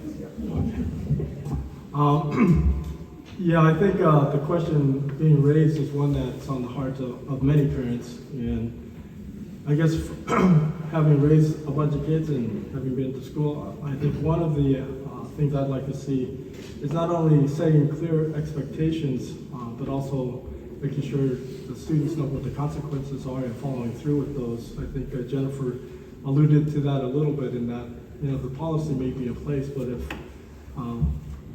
Yeah, I think the question being raised is one that's on the hearts of many parents, and I guess having raised a bunch of kids and having been to school, I think one of the things I'd like to see is not only setting clear expectations, but also making sure the students know what the consequences are and following through with those. I think Jennifer alluded to that a little bit in that, the policy may be in place, but if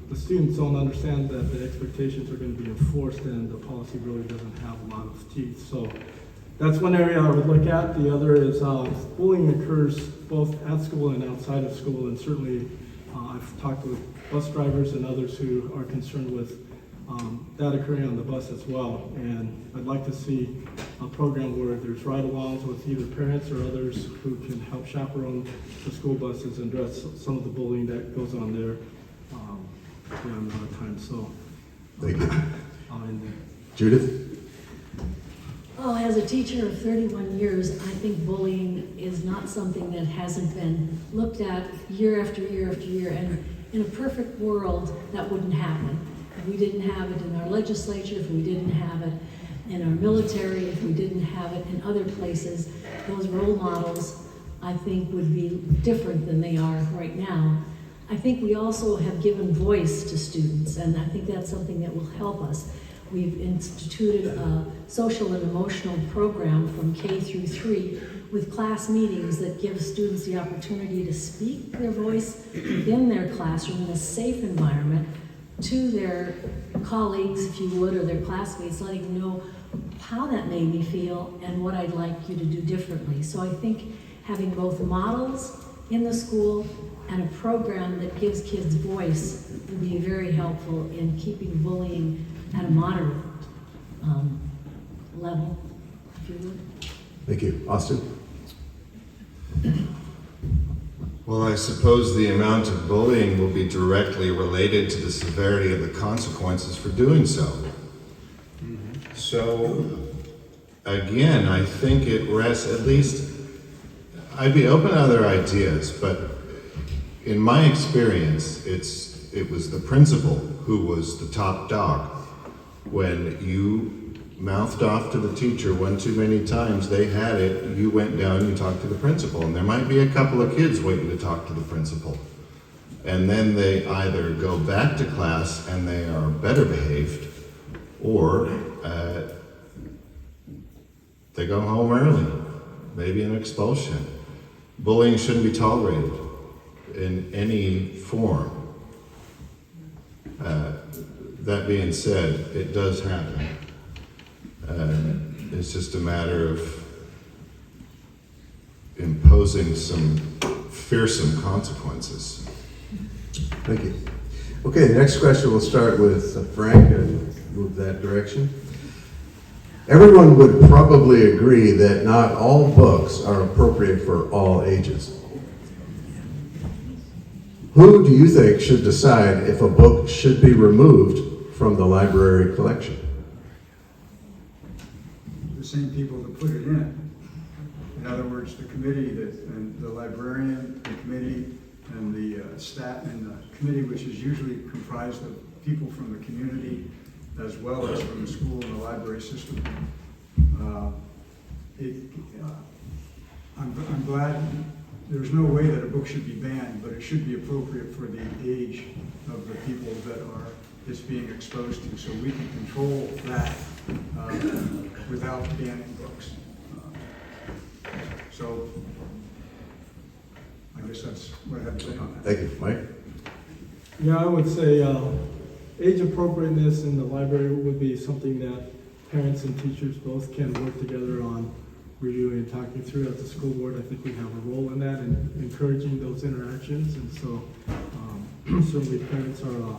the students don't understand that the expectations are going to be enforced, then the policy really doesn't have a lot of teeth. So that's one area I would look at. The other is bullying occurs both at school and outside of school, and certainly I've talked with bus drivers and others who are concerned with that occurring on the bus as well. And I'd like to see a program where there's ride-alongs with either parents or others who can help chaperone the school buses and address some of the bullying that goes on there. I'm out of time, so Thank you. I'll end there. Judith? Oh, as a teacher of 31 years, I think bullying is not something that hasn't been looked at year after year after year. And in a perfect world, that wouldn't happen. If we didn't have it in our legislature, if we didn't have it in our military, if we didn't have it in other places, those role models, I think, would be different than they are right now. I think we also have given voice to students, and I think that's something that will help us. We've instituted a social and emotional program from K through 3 with class meetings that give students the opportunity to speak their voice within their classroom in a safe environment to their colleagues, if you would, or their classmates, letting them know how that made me feel and what I'd like you to do differently. So I think having both models in the school and a program that gives kids voice would be very helpful in keeping bullying at a moderate level, if you would. Thank you. Austin? Well, I suppose the amount of bullying will be directly related to the severity of the consequences for doing so. So, again, I think it rests, at least, I'd be open to other ideas, but in my experience, it was the principal who was the top dog. When you mouthed off to the teacher one too many times, they had it, you went down, you talked to the principal, and there might be a couple of kids waiting to talk to the principal. And then they either go back to class and they are better behaved, or they go home early, maybe an expulsion. Bullying shouldn't be tolerated in any form. That being said, it does happen. It's just a matter of imposing some fearsome consequences. Thank you. Okay, the next question will start with Frank and move that direction. Everyone would probably agree that not all books are appropriate for all ages. Who do you think should decide if a book should be removed from the library collection? The same people that put it in. In other words, the committee, and the librarian, the committee, and the staff, and the committee, which is usually comprised of people from the community as well as from the school and the library system. I'm glad there's no way that a book should be banned, but it should be appropriate for the age of the people that it's being exposed to, so we can control that without banning books. So I guess that's what I have to say on that. Thank you. Mike? Yeah, I would say age appropriateness in the library would be something that parents and teachers both can work together on reviewing and talking through at the school board. I think we have a role in that and encouraging those interactions. And so certainly parents are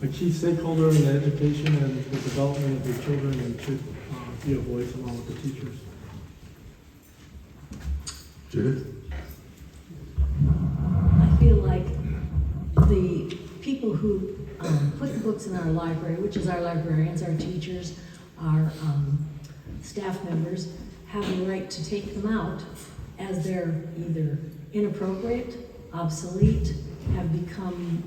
a key stakeholder in the education and the development of their children and should be a voice along with the teachers. Judith? I feel like the people who put the books in our library, which is our librarians, our teachers, our staff members, have the right to take them out as they're either inappropriate, obsolete, have become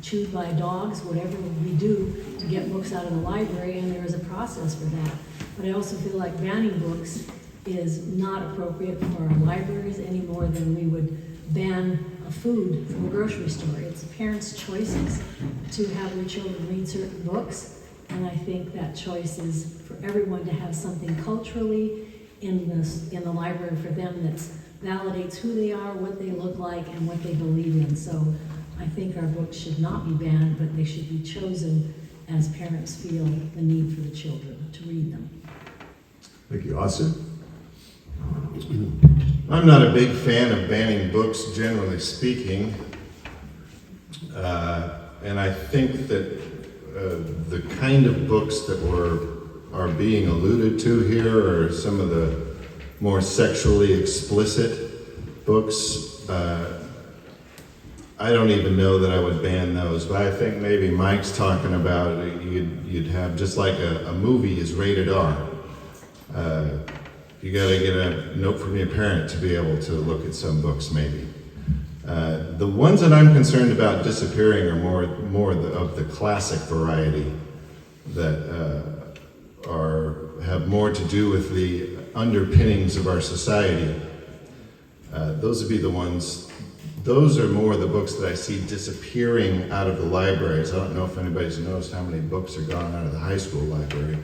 chewed by dogs, whatever we do to get books out of the library, and there is a process for that. But I also feel like banning books is not appropriate for our libraries any more than we would ban a food from a grocery store. It's parents' choices to have their children read certain books, and I think that choice is for everyone to have something culturally in the library for them that validates who they are, what they look like, and what they believe in. So I think our books should not be banned, but they should be chosen as parents feel the need for the children to read them. Thank you. Austin? I'm not a big fan of banning books, generally speaking. And I think that the kind of books that are being alluded to here are some of the more sexually explicit books. I don't even know that I would ban those, but I think maybe Mike's talking about you'd have, just like a movie is rated R. You gotta get a note from your parent to be able to look at some books, maybe. The ones that I'm concerned about disappearing are more of the classic variety that have more to do with the underpinnings of our society. Those would be the ones. Those are more the books that I see disappearing out of the libraries. I don't know if anybody's noticed how many books are gone out of the high school library.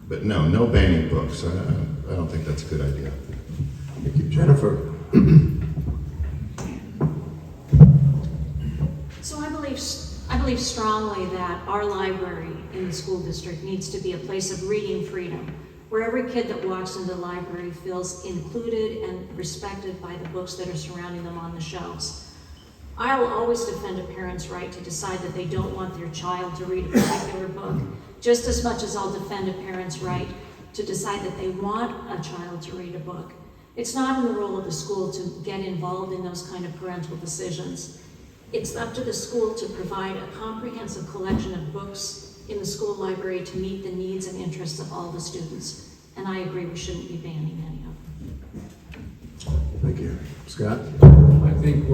But no banning books. I don't think that's a good idea. Thank you. Jennifer? So I believe strongly that our library in the school district needs to be a place of reading freedom, where every kid that walks into the library feels included and respected by the books that are surrounding them on the shelves. I'll always defend a parent's right to decide that they don't want their child to read a particular book, just as much as I'll defend a parent's right to decide that they want a child to read a book. It's not in the role of the school to get involved in those kind of parental decisions. It's up to the school to provide a comprehensive collection of books in the school library to meet the needs and interests of all the students. And I agree we shouldn't be banning any of them. Thank you. Scott? I think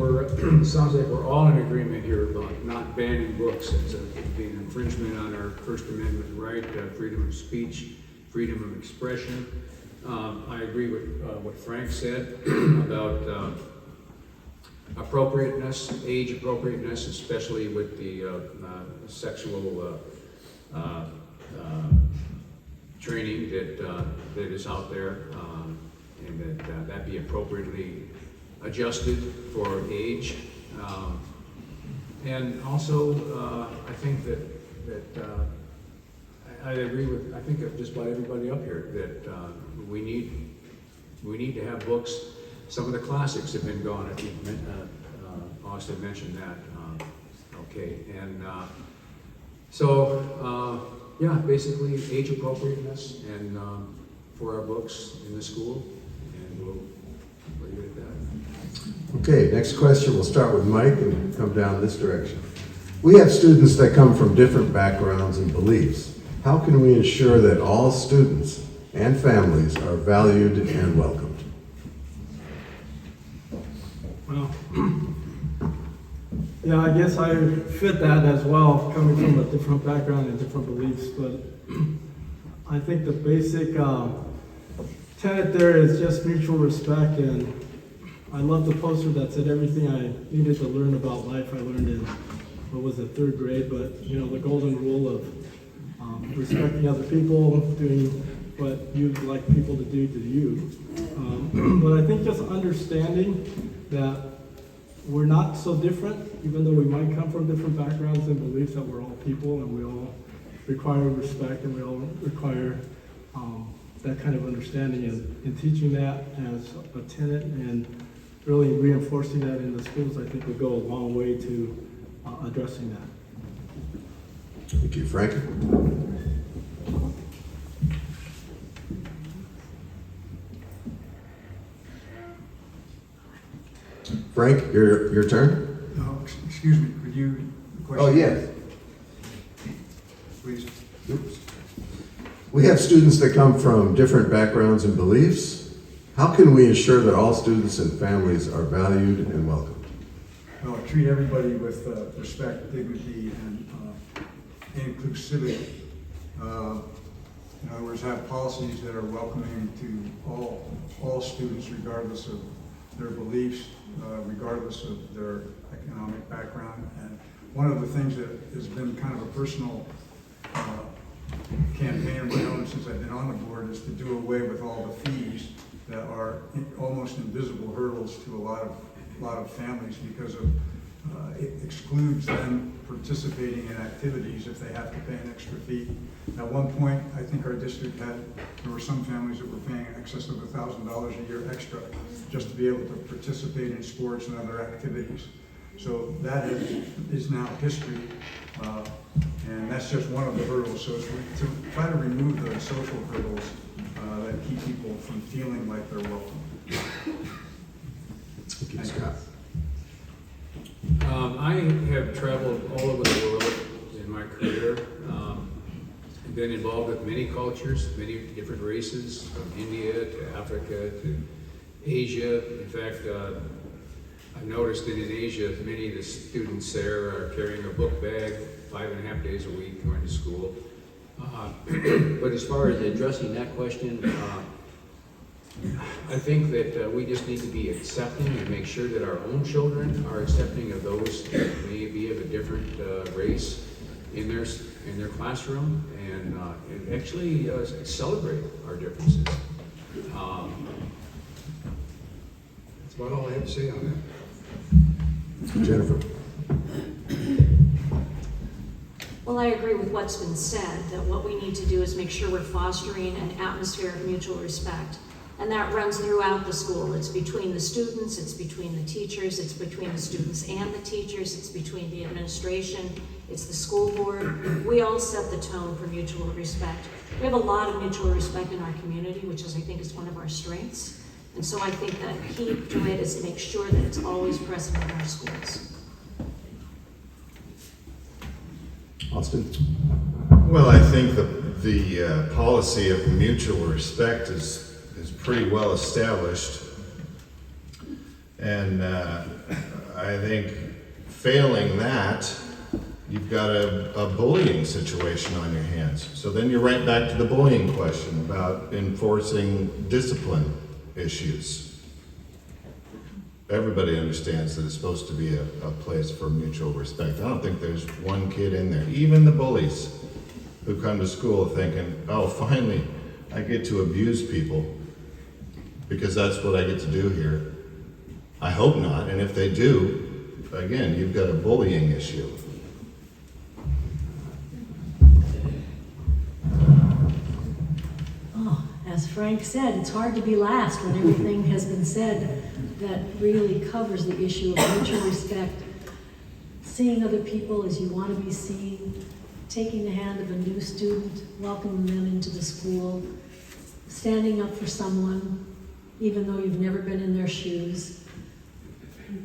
sounds like we're all in agreement here about not banning books. It's being an infringement on our First Amendment right, freedom of speech, freedom of expression. I agree with what Frank said about appropriateness, age appropriateness, especially with the sexual training that is out there, and that be appropriately adjusted for age. And also, I think that I agree with, I think, just about everybody up here, that we need to have books. Some of the classics have been gone. I think Austin mentioned that. Okay, and so yeah, basically age appropriateness and for our books in the school, and we'll leave it at that. Okay, next question. We'll start with Mike and come down this direction. We have students that come from different backgrounds and beliefs. How can we ensure that all students and families are valued and welcomed? Well, yeah, I guess I fit that as well, coming from a different background and different beliefs, but I think the basic tenet there is just mutual respect, and I love the poster that said everything I needed to learn about life I learned in, what was it, 3rd grade, but you know, the golden rule of respecting other people, doing what you'd like people to do to you. But I think just understanding that we're not so different, even though we might come from different backgrounds and beliefs, that we're all people and we all require respect and we all require that kind of understanding, and teaching that as a tenet and really reinforcing that in the schools, I think would go a long way to addressing that. Thank you. Frank? Frank, your turn. No, excuse me, could you? Oh, yes. Please. Oops. We have students that come from different backgrounds and beliefs. How can we ensure that all students and families are valued and welcomed? Well, treat everybody with respect, dignity, and inclusivity. In other words, have policies that are welcoming to all students, regardless of their beliefs, regardless of their economic background. And one of the things that has been kind of a personal campaign of my own since I've been on the board is to do away with all the fees that are almost invisible hurdles to a lot of families, because of it excludes them participating in activities if they have to pay an extra fee. At one point, I think our district there were some families that were paying in excess of $1,000 a year extra just to be able to participate in sports and other activities. So that is now history, and that's just one of the hurdles. So it's to try to remove the social hurdles that keep people from feeling like they're welcome. Thank you, Scott. I have traveled all over the world in my career. I've been involved with many cultures, many different races, from India to Africa to Asia. In fact, I've noticed that in Asia, many of the students there are carrying a book bag 5.5 days a week going to school. But as far as addressing that question, I think that we just need to be accepting and make sure that our own children are accepting of those that may be of a different race in their classroom, and actually celebrate our differences. That's about all I have to say on that. Jennifer. Well, I agree with what's been said, that what we need to do is make sure we're fostering an atmosphere of mutual respect. And that runs throughout the school. It's between the students, it's between the teachers, it's between the students and the teachers, it's between the administration, it's the school board. We all set the tone for mutual respect. We have a lot of mutual respect in our community, which is, I think, is one of our strengths. And so I think that key to it is to make sure that it's always present in our schools. Austin? Well, I think the policy of mutual respect is pretty well established. And I think failing that, you've got a bullying situation on your hands. So then you're right back to the bullying question about enforcing discipline issues. Everybody understands that it's supposed to be a place for mutual respect. I don't think there's one kid in there, even the bullies, who come to school thinking, oh, finally, I get to abuse people because that's what I get to do here. I hope not, and if they do, again, you've got a bullying issue. Oh, as Frank said, it's hard to be last when everything has been said that really covers the issue of mutual respect, seeing other people as you want to be seen, taking the hand of a new student, welcoming them into the school, standing up for someone, even though you've never been in their shoes,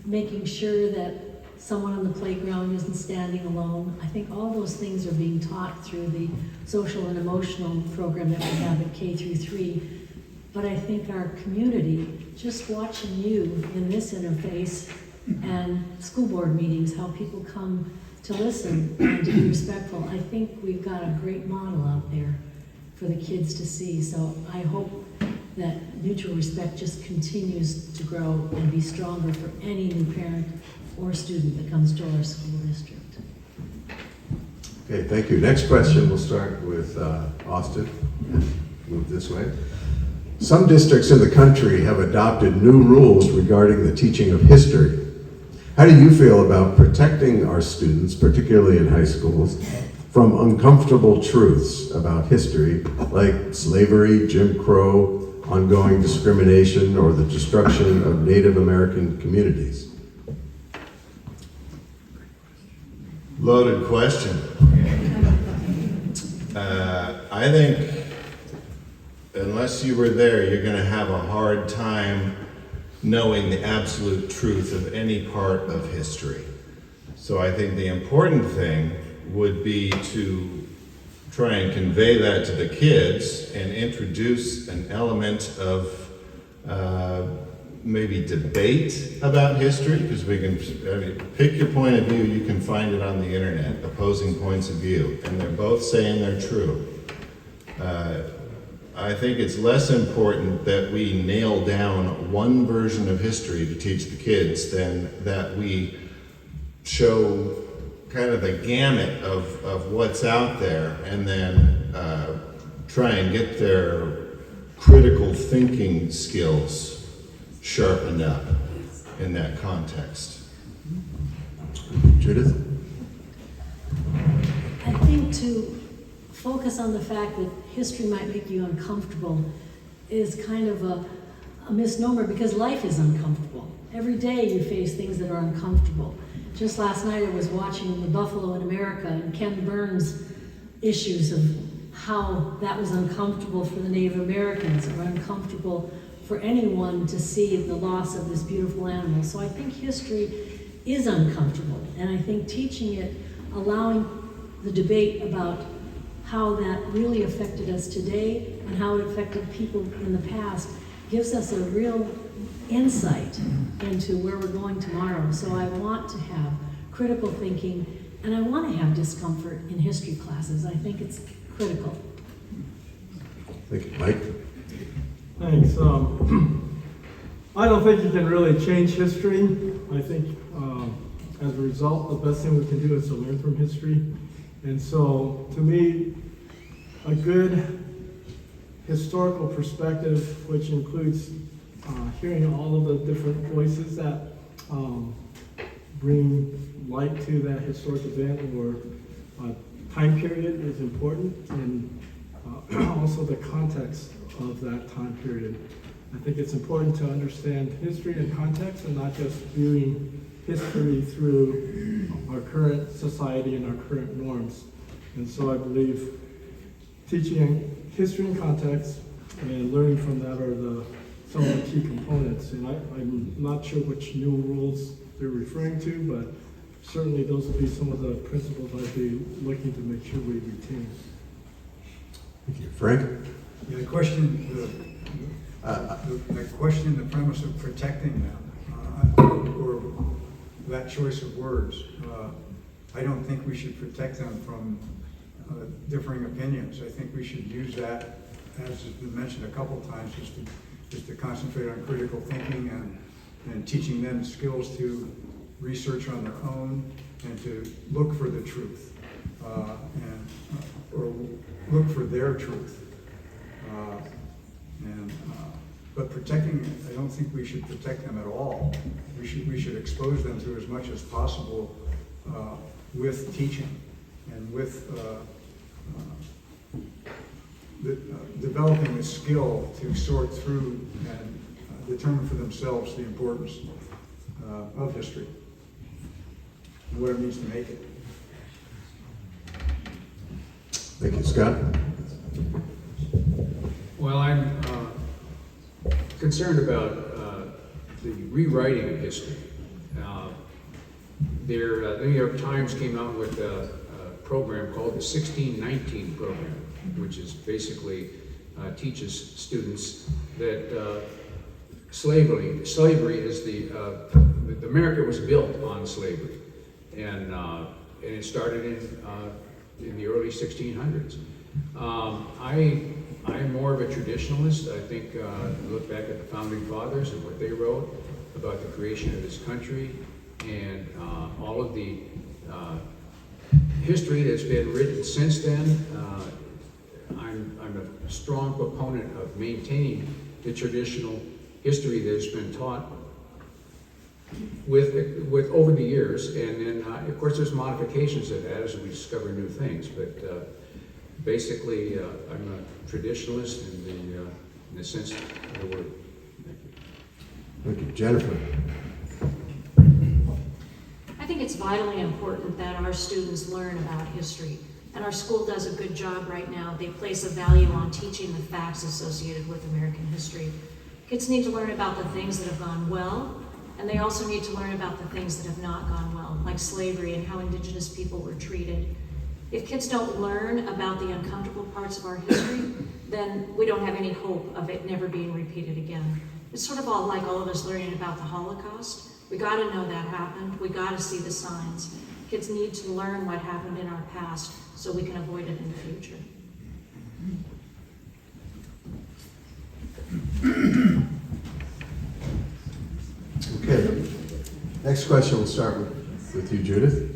making sure that someone on the playground isn't standing alone. I think all those things are being taught through the social and emotional program that we have at K through 3. But I think our community, just watching you in this interface and school board meetings, how people come to listen and to be respectful, I think we've got a great model out there for the kids to see. So I hope that mutual respect just continues to grow and be stronger for any new parent or student that comes to our school district. Okay, thank you. Next question, we'll start with Austin. Move this way. Some districts in the country have adopted new rules regarding the teaching of history. How do you feel about protecting our students, particularly in high schools, from uncomfortable truths about history, like slavery, Jim Crow, ongoing discrimination, or the destruction of Native American communities? Loaded question. I think unless you were there, you're going to have a hard time knowing the absolute truth of any part of history. So I think the important thing would be to try and convey that to the kids and introduce an element of maybe debate about history, because we can, pick your point of view, you can find it on the internet, opposing points of view, and they're both saying they're true. I think it's less important that we nail down one version of history to teach the kids than that we show kind of the gamut of what's out there, and then try and get their critical thinking skills sharpened up in that context. Judith? I think to focus on the fact that history might make you uncomfortable is kind of a misnomer, because life is uncomfortable. Every day you face things that are uncomfortable. Just last night I was watching The Buffalo in America and Ken Burns' issues of how that was uncomfortable for the Native Americans, or uncomfortable for anyone to see the loss of this beautiful animal. So I think history is uncomfortable, and I think teaching it, allowing the debate about how that really affected us today and how it affected people in the past gives us a real insight into where we're going tomorrow. So I want to have critical thinking, and I want to have discomfort in history classes. I think it's critical. Thank you. Mike? Thanks. I don't think you can really change history. I think as a result, the best thing we can do is to learn from history. And so, to me, a good historical perspective, which includes hearing all of the different voices that bring light to that historic event, or time period is important, and also the context of that time period. I think it's important to understand history and context and not just viewing history through our current society and our current norms. And so I believe teaching history and context and learning from that are some of the key components. And I'm not sure which new rules they're referring to, but certainly those would be some of the principles I'd be looking to make sure we retain. Thank you. Frank? Yeah, the question, the premise of protecting them, or that choice of words, I don't think we should protect them from differing opinions. I think we should use that, as has been mentioned a couple times, just to concentrate on critical thinking and teaching them skills to research on their own and to look for the truth, or look for their truth. But protecting, I don't think we should protect them at all. We should expose them to as much as possible with teaching and with developing the skill to sort through and determine for themselves the importance of history and what it means to make it. Thank you. Scott? Well, I'm concerned about the rewriting of history. The New York Times came out with a program called the 1619 program, which is basically teaches students that slavery is America was built on slavery, and it started in the early 1600s. I'm more of a traditionalist. I think look back at the founding fathers and what they wrote about the creation of this country and all of the history that's been written since then. I'm a strong proponent of maintaining the traditional history that's been taught with over the years, and then of course there's modifications of that as we discover new things. But basically, I'm a traditionalist in the sense of the word. Thank you. Thank you. Jennifer? I think it's vitally important that our students learn about history, and our school does a good job right now. They place a value on teaching the facts associated with American history. Kids need to learn about the things that have gone well, and they also need to learn about the things that have not gone well, like slavery and how indigenous people were treated. If kids don't learn about the uncomfortable parts of our history, then we don't have any hope of it never being repeated again. It's sort of all like all of us learning about the Holocaust. We got to know that happened. We got to see the signs. Kids need to learn what happened in our past so we can avoid it in the future. Okay. Next question, we'll start with you, Judith.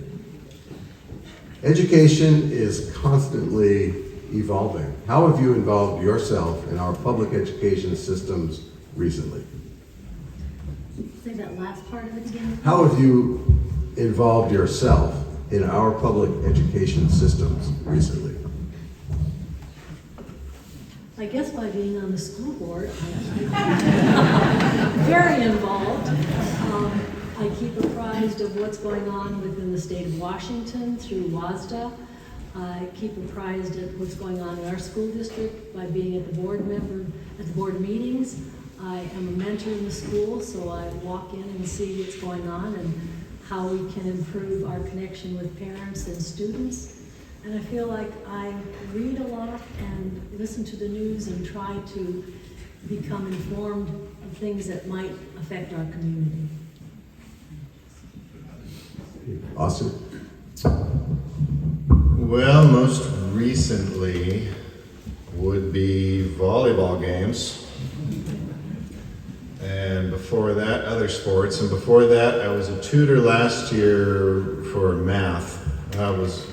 Education is constantly evolving. How have you involved yourself in our public education systems recently? Say that last part of it again. How have you involved yourself in our public education systems recently? I guess by being on the school board, I'm very involved. I keep apprised of what's going on within the state of Washington through WASDA. I keep apprised of what's going on in our school district by being at the board meetings. I am a mentor in the school, so I walk in and see what's going on and how we can improve our connection with parents and students. And I feel like I read a lot and listen to the news and try to become informed of things that might affect our community. Austin? Well, most recently would be volleyball games. And before that, other sports. And before that, I was a tutor last year for math. That was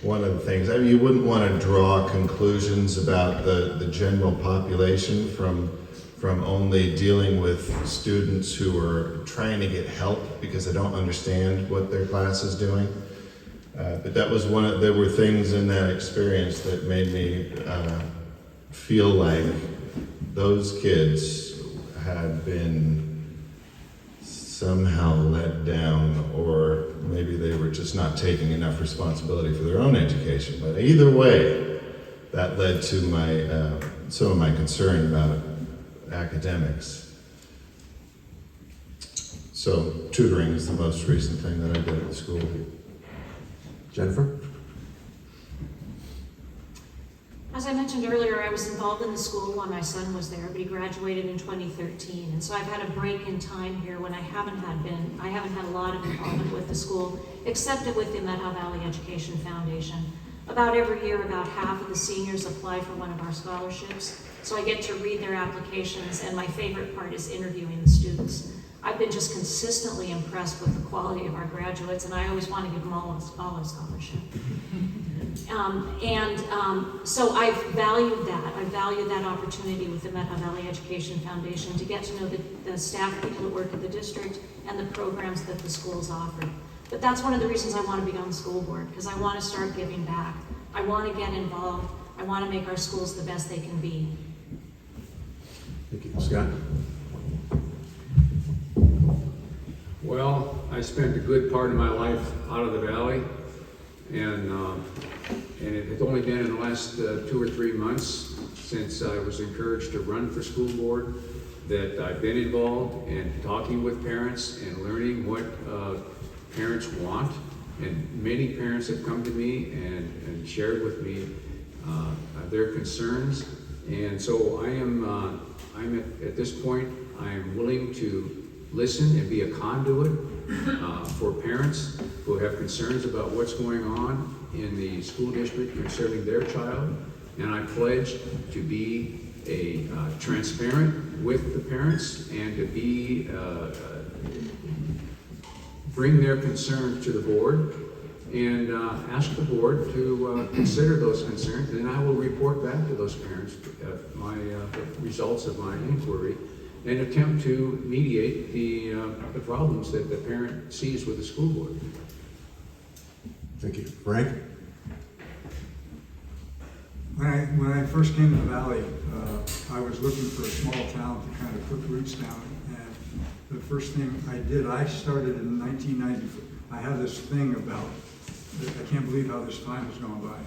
one of the things. I mean, you wouldn't want to draw conclusions about the general population from only dealing with students who are trying to get help because they don't understand what their class is doing. But that was there were things in that experience that made me feel like those kids had been somehow let down, or maybe they were just not taking enough responsibility for their own education. But either way, that led to some of my concern about academics. So tutoring is the most recent thing that I did at the school. Jennifer? As I mentioned earlier, I was involved in the school when my son was there, but he graduated in 2013. And so I've had a break in time here when I haven't had a lot of involvement with the school, except with the Methow Valley Education Foundation. About every year, about half of the seniors apply for one of our scholarships. So I get to read their applications, and my favorite part is interviewing the students. I've been just consistently impressed with the quality of our graduates, and I always want to give them all a scholarship. So I've valued that. I valued that opportunity with the Methow Valley Education Foundation to get to know the staff people that work at the district and the programs that the schools offer. But that's one of the reasons I want to be on the school board, because I want to start giving back. I want to get involved. I want to make our schools the best they can be. Thank you. Scott? Well, I spent a good part of my life out of the valley, and it had only been in the last 2 or 3 months since I was encouraged to run for school board that I've been involved in talking with parents and learning what parents want. And many parents have come to me and shared with me their concerns. And so I'm at this point, I am willing to listen and be a conduit for parents who have concerns about what's going on in the school district concerning their child. And I pledge to be transparent with the parents and to be bring their concerns to the board and ask the board to consider those concerns. And I will report back to those parents the results of my inquiry and attempt to mediate the problems that the parent sees with the school board. Thank you. Frank? When I first came to the Valley, I was looking for a small town to kind of put roots down. And the first thing I did, I started in 1994. I have this thing about, I can't believe how this time has gone by,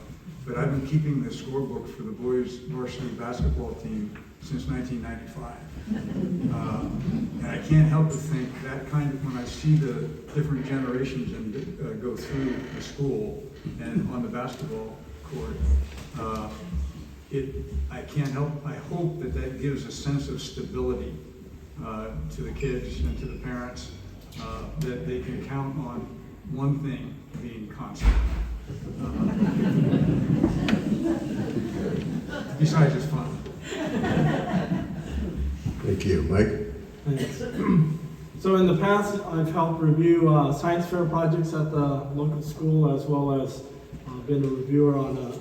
but I've been keeping the scorebook for the boys varsity basketball team since 1995. And I can't help but think that kind of, when I see the different generations and go through the school and on the basketball court, I hope that gives a sense of stability to the kids and to the parents, that they can count on one thing being constant. Besides, it's fun. Thank you. Mike? Thanks. So in the past, I've helped review science fair projects at the local school, as well as been a reviewer on a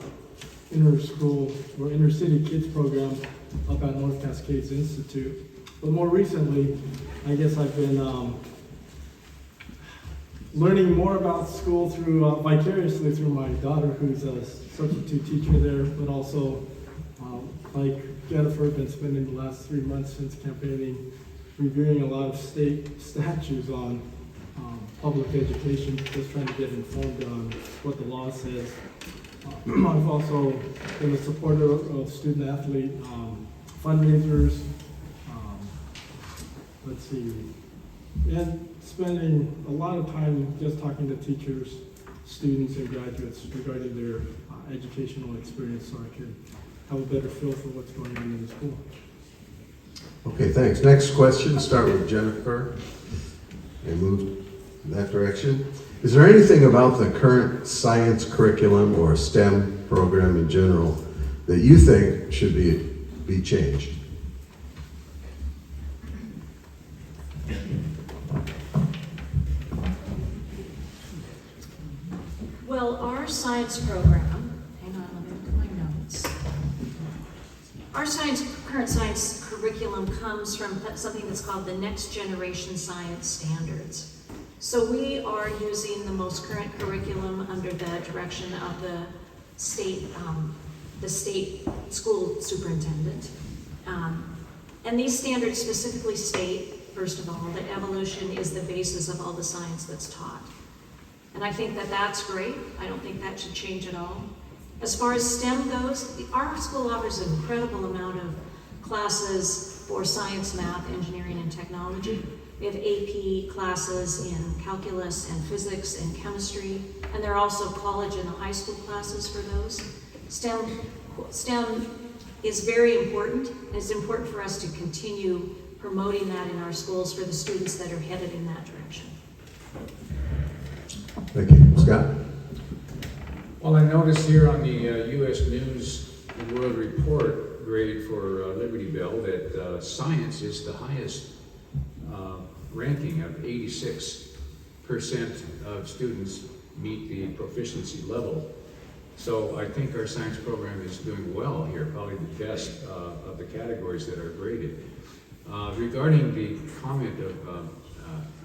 inter-school or inter-city kids program up at North Cascades Institute. But more recently, I guess I've been learning more about school through vicariously through my daughter, who's a substitute teacher there, but also like Jennifer, been spending the last 3 months since campaigning reviewing a lot of state statutes on public education, just trying to get informed on what the law says. I've also been a supporter of student athlete fundraisers. And spending a lot of time just talking to teachers, students, and graduates regarding their educational experience, so I can have a better feel for what's going on in the school. Okay, thanks. Next question, start with Jennifer and move in that direction. Is there anything about the current science curriculum or STEM program in general that you think should be changed? Well, our science program, hang on, let me look at my notes. Our current science curriculum comes from something that's called the Next Generation Science Standards. So we are using the most current curriculum under the direction of the state school superintendent. And these standards specifically state, first of all, that evolution is the basis of all the science that's taught. And I think that that's great. I don't think that should change at all. As far as STEM goes, our school offers an incredible amount of classes for science, math, engineering, and technology. We have AP classes in calculus and physics and chemistry, and there are also college and high school classes for those. STEM is very important, and it's important for us to continue promoting that in our schools for the students that are headed in that direction. Thank you. Scott? Well, I noticed here on the U.S. News and World Report grade for Liberty Bell that science is the highest ranking of 86% of students meet the proficiency level. So I think our science program is doing well here, probably the best of the categories that are graded. Regarding the comment of,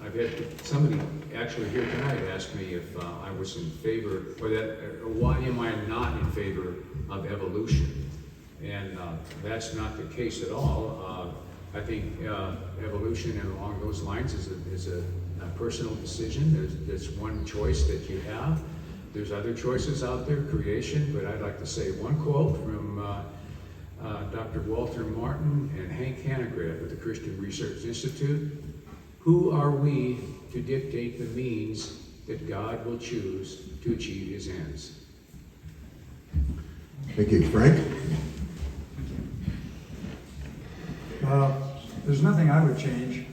I've had somebody actually here tonight ask me if I was in favor, or why am I not in favor of evolution? And that's not the case at all. I think evolution and along those lines is a personal decision. There's one choice that you have. There's other choices out there, creation, but I'd like to say one quote from Dr. Walter Martin and Hank Hanegraaff at the Christian Research Institute. Who are we to dictate the means that God will choose to achieve his ends? Thank you. Frank? There's nothing I would change.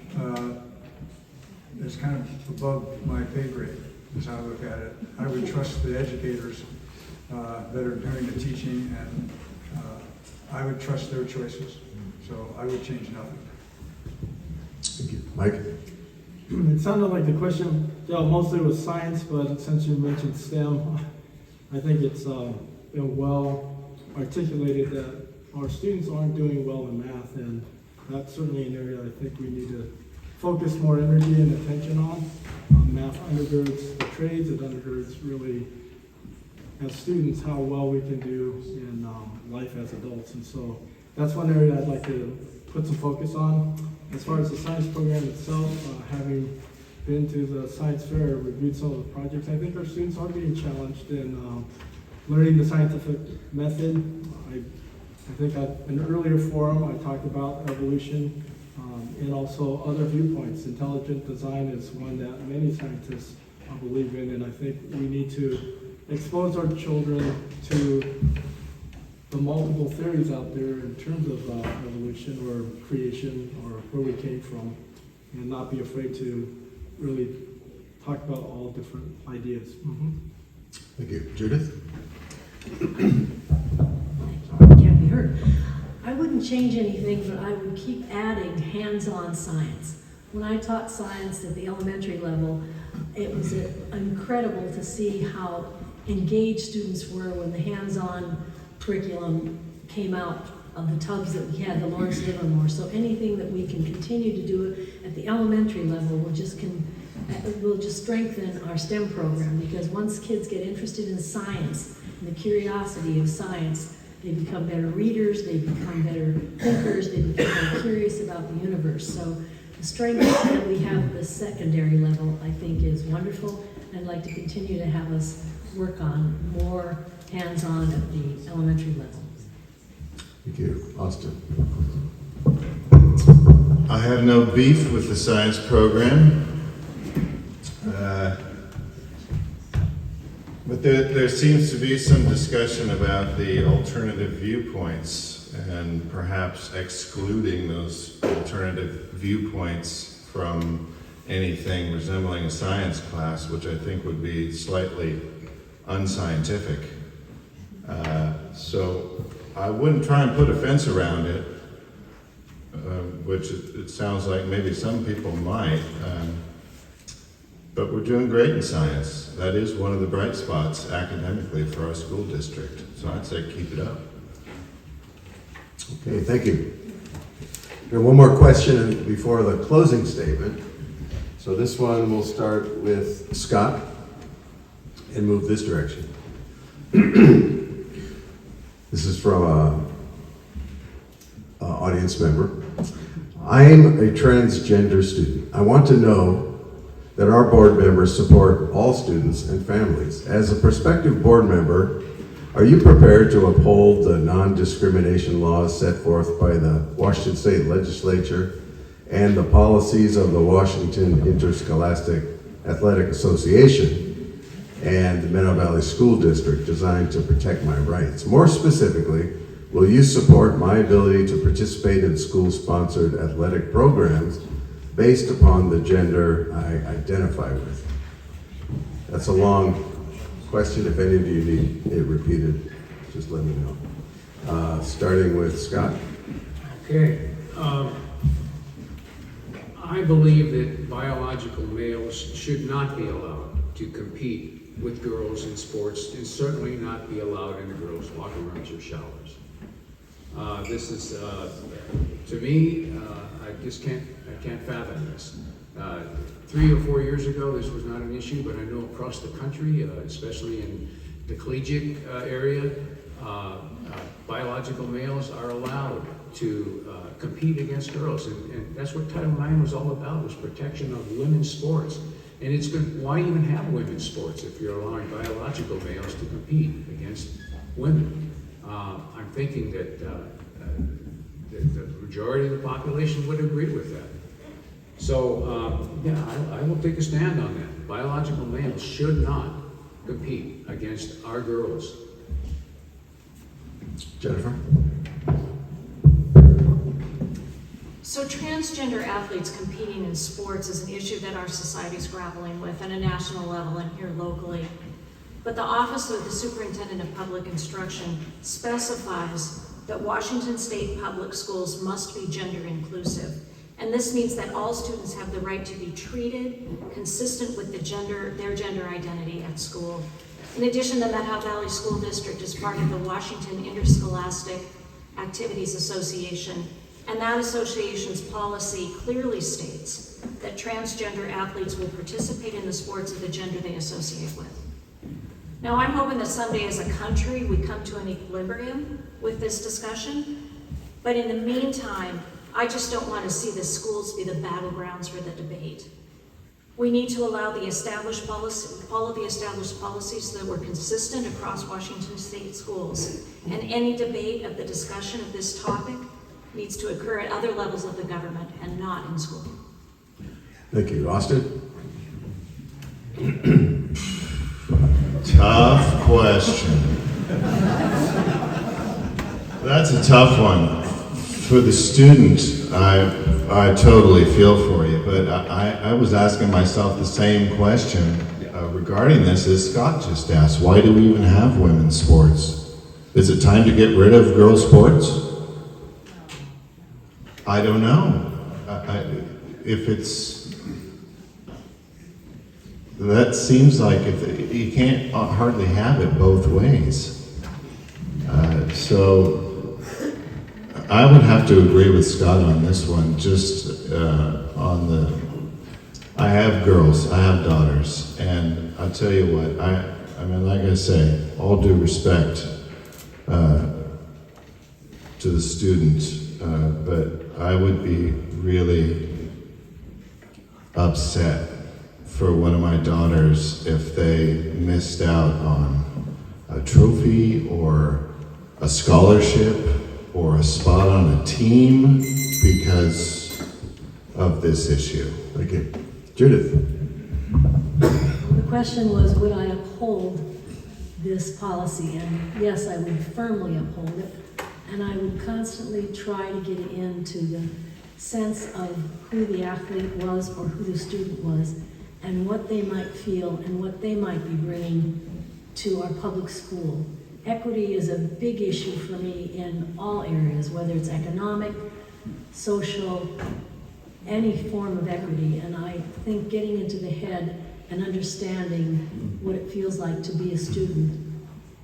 It's kind of above my pay grade, is how I look at it. I would trust the educators that are doing the teaching, and I would trust their choices. So I would change nothing. Thank you. Mike? It sounded like the question, mostly was science, but since you mentioned STEM, I think it's been well articulated that our students aren't doing well in math, and that's certainly an area I think we need to focus more energy and attention on. Math undergirds the trades, it undergirds really, as students, how well we can do in life as adults. And so that's one area I'd like to put some focus on. As far as the science program itself, having been to the science fair, reviewed some of the projects, I think our students are being challenged in learning the scientific method. I think in an earlier forum I talked about evolution and also other viewpoints. Intelligent design is one that many scientists believe in, and I think we need to expose our children to the multiple theories out there in terms of evolution or creation or where we came from, and not be afraid to really talk about all different ideas. Thank you. Judith? Can't be heard. I wouldn't change anything, but I would keep adding hands-on science. When I taught science at the elementary level, it was incredible to see how engaged students were when the hands-on curriculum came out of the tubs that we had, the Lawrence Livermore. So anything that we can continue to do at the elementary level will just strengthen our STEM program, because once kids get interested in science and the curiosity of science, they become better readers, they become better thinkers, they become more curious about the universe. So the strength that we have at the secondary level, I think, is wonderful. I'd like to continue to have us work on more hands-on at the elementary level. Thank you. Austin? I have no beef with the science program. But there seems to be some discussion about the alternative viewpoints and perhaps excluding those alternative viewpoints from anything resembling a science class, which I think would be slightly unscientific. So I wouldn't try and put a fence around it, which it sounds like maybe some people might. But we're doing great in science. That is one of the bright spots academically for our school district. So I'd say keep it up. Okay, thank you. We have one more question before the closing statement. So this one we'll start with Scott and move this direction. This is from a audience member. I am a transgender student. I want to know that our board members support all students and families. As a prospective board member, are you prepared to uphold the non-discrimination laws set forth by the Washington State Legislature and the policies of the Washington Interscholastic Athletic Association and the Methow Valley School District designed to protect my rights? More specifically, will you support my ability to participate in school-sponsored athletic programs based upon the gender I identify with? That's a long question. If any of you need it repeated, just let me know. Starting with Scott. Okay. I believe that biological males should not be allowed to compete with girls in sports, and certainly not be allowed in the girls' locker rooms or showers. This is, to me, I can't fathom this. 3 or 4 years ago, this was not an issue, but I know across the country, especially in the collegiate area, biological males are allowed to compete against girls, and that's what Title IX was all about, was protection of women's sports. And it's good. Why even have women's sports if you're allowing biological males to compete against women? I'm thinking that the majority of the population would agree with that. So, yeah, I will take a stand on that. Biological males should not compete against our girls. Jennifer? So transgender athletes competing in sports is an issue that our society is grappling with at a national level and here locally. But the Office of the Superintendent of Public Instruction specifies that Washington State public schools must be gender inclusive. And this means that all students have the right to be treated consistent with their gender identity at school. In addition, the Methow Valley School District is part of the Washington Interscholastic Activities Association, and that association's policy clearly states that transgender athletes will participate in the sports of the gender they associate with. Now, I'm hoping that someday as a country we come to an equilibrium with this discussion, but in the meantime, I just don't want to see the schools be the battlegrounds for the debate. We need to allow the established policy, follow the established policies so that we're consistent across Washington State schools. And any debate of the discussion of this topic needs to occur at other levels of the government and not in school. Thank you. Austin? Tough question. That's a tough one. For the student, I totally feel for you, but I was asking myself the same question regarding this as Scott just asked. Why do we even have women's sports? Is it time to get rid of girls' sports? I don't know. If it's, that seems like if you can't hardly have it both ways. So I would have to agree with Scott on this one, just on the, I have girls, I have daughters, and I'll tell you what, I mean, like I say, all due respect to the student, but I would be really upset for one of my daughters if they missed out on a trophy or a scholarship or a spot on a team because of this issue. Thank you. Judith? The question was, would I uphold this policy? And yes, I would firmly uphold it. And I would constantly try to get into the sense of who the athlete was or who the student was and what they might feel and what they might be bringing to our public school. Equity is a big issue for me in all areas, whether it's economic, social, any form of equity. And I think getting into the head and understanding what it feels like to be a student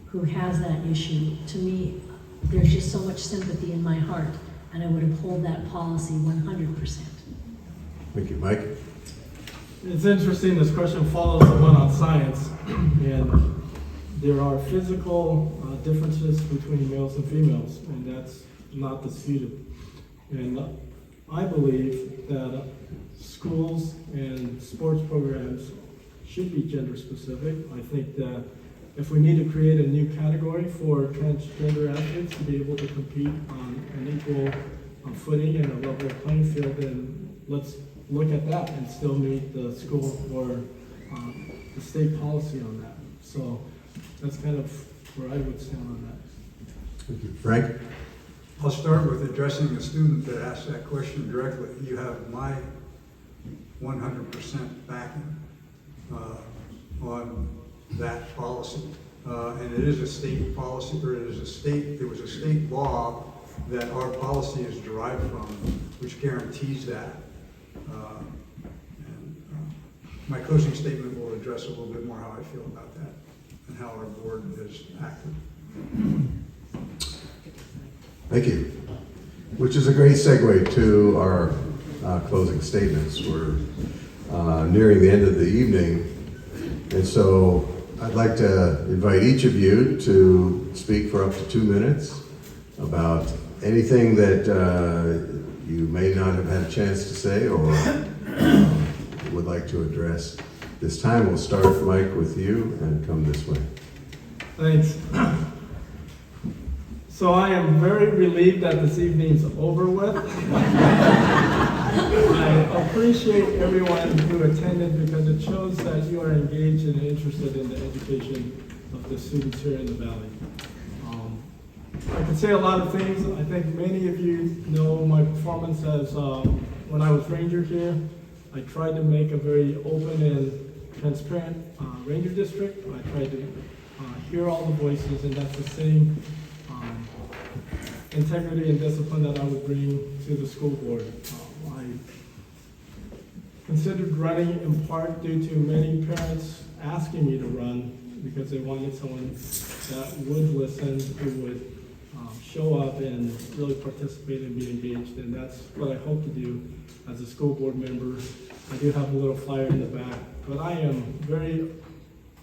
who has that issue, to me, there's just so much sympathy in my heart, and I would uphold that policy 100%. Thank you. Mike? It's interesting, this question follows the one on science, and there are physical differences between males and females, and that's not disputed. And I believe that schools and sports programs should be gender specific. I think that if we need to create a new category for transgender athletes to be able to compete on an equal footing and a level playing field, then let's look at that and still meet the school or the state policy on that. So that's kind of where I would stand on that. Thank you. Frank? I'll start with addressing the student that asked that question directly. You have my 100% backing on that policy. And it is a state policy, or there was a state law that our policy is derived from, which guarantees that. My closing statement will address a little bit more how I feel about that and how our board has acted. Thank you. Which is a great segue to our closing statements. We're nearing the end of the evening, and so I'd like to invite each of you to speak for up to 2 minutes about anything that you may not have had a chance to say or would like to address. This time we'll start, Mike, with you and come this way. Thanks. So I am very relieved that this evening's over with. I appreciate everyone who attended because it shows that you are engaged and interested in the education of the students here in the Valley. I could say a lot of things. I think many of you know my performance as when I was Ranger here. I tried to make a very open and transparent Ranger district. I tried to hear all the voices, and that's the same integrity and discipline that I would bring to the school board. I considered running in part due to many parents asking me to run because they wanted someone that would listen, who would show up and really participate and be engaged, and that's what I hope to do as a school board member. I do have a little flyer in the back, but I am very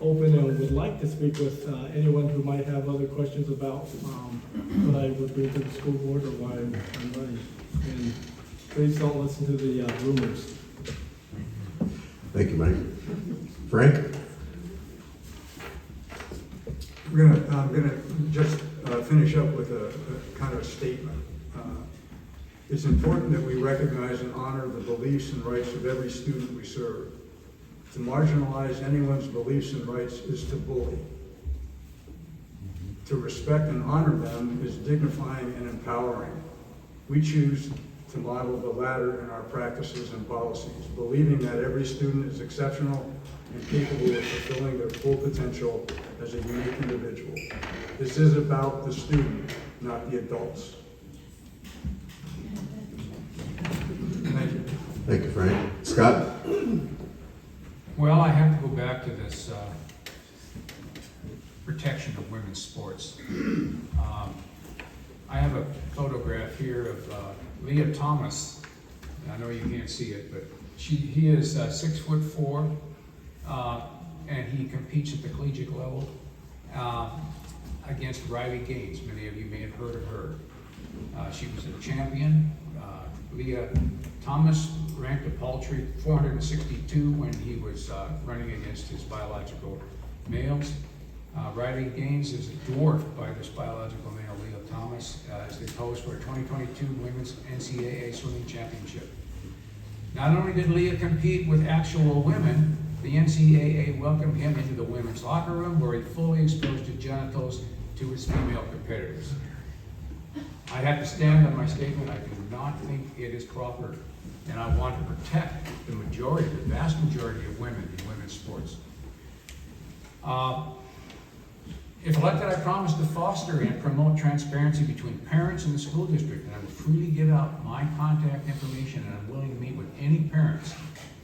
open and would like to speak with anyone who might have other questions about what I would bring to the school board or why I'm running. And please don't listen to the rumors. Thank you, Mike. Frank? I'm gonna just finish up with a kind of a statement. It's important that we recognize and honor the beliefs and rights of every student we serve. To marginalize anyone's beliefs and rights is to bully. To respect and honor them is dignifying and empowering. We choose to model the latter in our practices and policies, believing that every student is exceptional and capable of fulfilling their full potential as a unique individual. This is about the student, not the adults. Thank you. Thank you, Frank. Scott? Well, I have to go back to this protection of women's sports. I have a photograph here of Leah Thomas. I know you can't see it, but he is 6'4", and he competes at the collegiate level against Riley Gaines. Many of you may have heard of her. She was a champion. Leah Thomas ranked a paltry 462 when he was running against his biological males. Riley Gaines is dwarfed by this biological male, Leah Thomas, as they pose for a 2022 Women's NCAA Swimming Championship. Not only did Leah compete with actual women, the NCAA welcomed him into the women's locker room where he fully exposed his genitals to his female competitors. I have to stand on my statement. I do not think it is proper, and I want to protect the majority, the vast majority of women in women's sports. If elected, I promise to foster and promote transparency between parents and the school district, and I will freely give out my contact information, and I'm willing to meet with any parents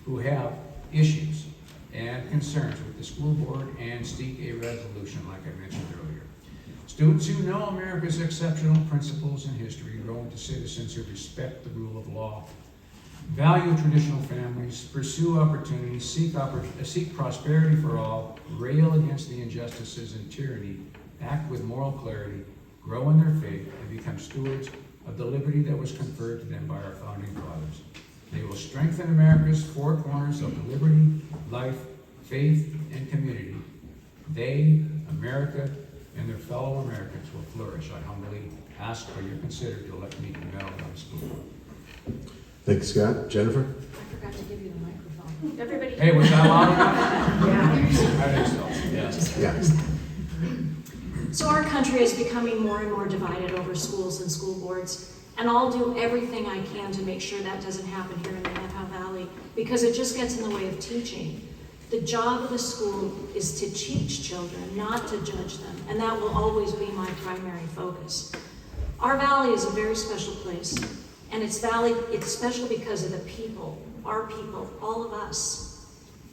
who have issues and concerns with the school board and seek a resolution like I mentioned earlier. Students who know America's exceptional principles and history grow into citizens who respect the rule of law. value traditional families, pursue opportunities, seek prosperity for all, rail against the injustices and tyranny, act with moral clarity, grow in their faith, and become stewards of the liberty that was conferred to them by our founding fathers. They will strengthen America's four corners of liberty, life, faith, and community. They, America, and their fellow Americans will flourish. I humbly ask for your consider to elect me to the Methow Valley School Board. Thank you, Scott. Jennifer? I forgot to give you the microphone. Everybody. Hey, was that loud enough? Yeah. I think so, yes. Yes. So our country is becoming more and more divided over schools and school boards, and I'll do everything I can to make sure that doesn't happen here in the Methow Valley, because it just gets in the way of teaching. The job of the school is to teach children, not to judge them, and that will always be my primary focus. Our valley is a very special place, and it's special because of the people, our people, all of us.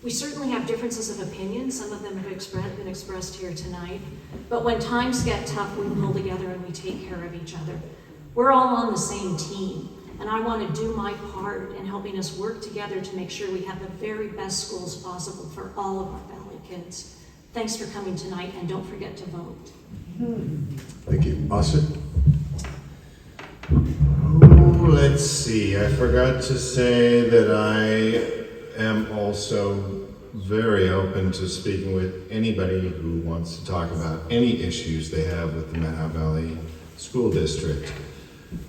We certainly have differences of opinion. Some of them have been expressed here tonight. But when times get tough, we pull together and we take care of each other. We're all on the same team, and I want to do my part in helping us work together to make sure we have the very best schools possible for all of our valley kids. Thanks for coming tonight, and don't forget to vote. Thank you. Austin? Oh, let's see. I forgot to say that I am also very open to speaking with anybody who wants to talk about any issues they have with the Methow Valley School District.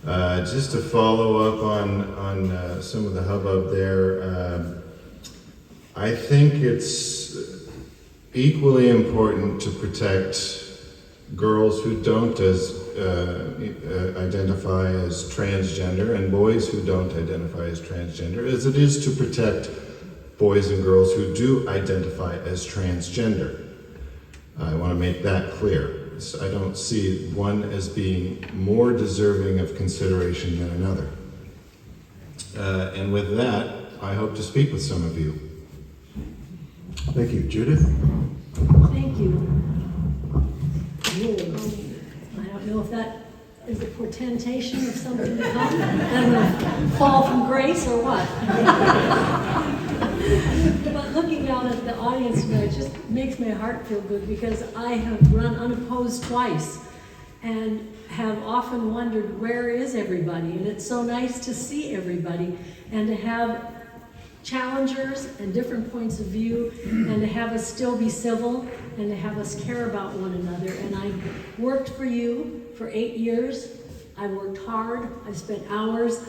Just to follow up on some of the hubbub there, I think it's equally important to protect girls who don't identify as transgender and boys who don't identify as transgender as it is to protect boys and girls who do identify as transgender. I want to make that clear. I don't see one as being more deserving of consideration than another. And with that, I hope to speak with some of you. Thank you. Judith? Thank you. I don't know if that is a portentation of something to come. I'm going to fall from grace or what? But looking down at the audience tonight just makes my heart feel good, because I have run unopposed twice and have often wondered, where is everybody? And it's so nice to see everybody and to have challengers and different points of view, and to have us still be civil and to have us care about one another. And I worked for you for 8 years. I worked hard. I spent hours.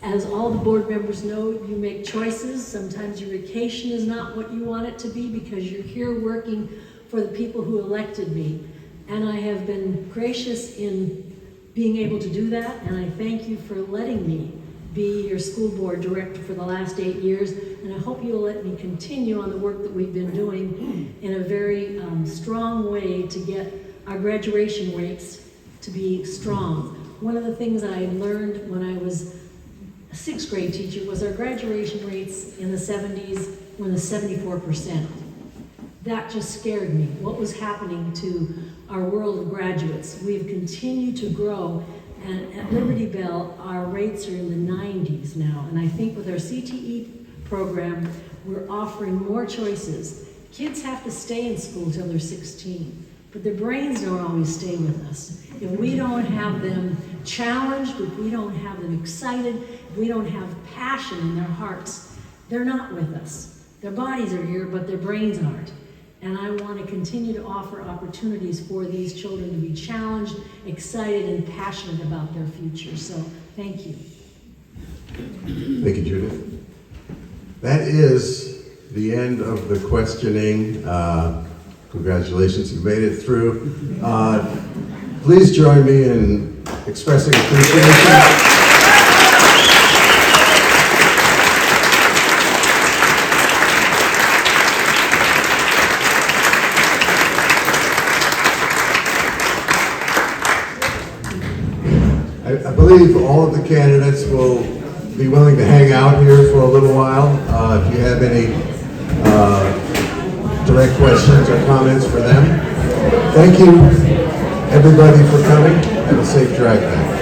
As all the board members know, you make choices. Sometimes your vacation is not what you want it to be, because you're here working for the people who elected me. And I have been gracious in being able to do that, and I thank you for letting me be your school board director for the last 8 years, and I hope you'll let me continue on the work that we've been doing in a very strong way to get our graduation rates to be strong. One of the things I learned when I was a 6th grade teacher was our graduation rates in the 70s were in the 74%. That just scared me. What was happening to our world of graduates? We've continued to grow. And at Liberty Bell, our rates are in the 90s now. And I think with our CTE program, we're offering more choices. Kids have to stay in school until they're 16, but their brains don't always stay with us. If we don't have them challenged, if we don't have them excited, if we don't have passion in their hearts, they're not with us. Their bodies are here, but their brains aren't. And I want to continue to offer opportunities for these children to be challenged, excited, and passionate about their future. So, thank you. Thank you, Judith. That is the end of the questioning. Congratulations, you made it through. Please join me in expressing appreciation. I believe all of the candidates will be willing to hang out here for a little while. If you have any direct questions or comments for them. Thank you, everybody, for coming. Have a safe drive back.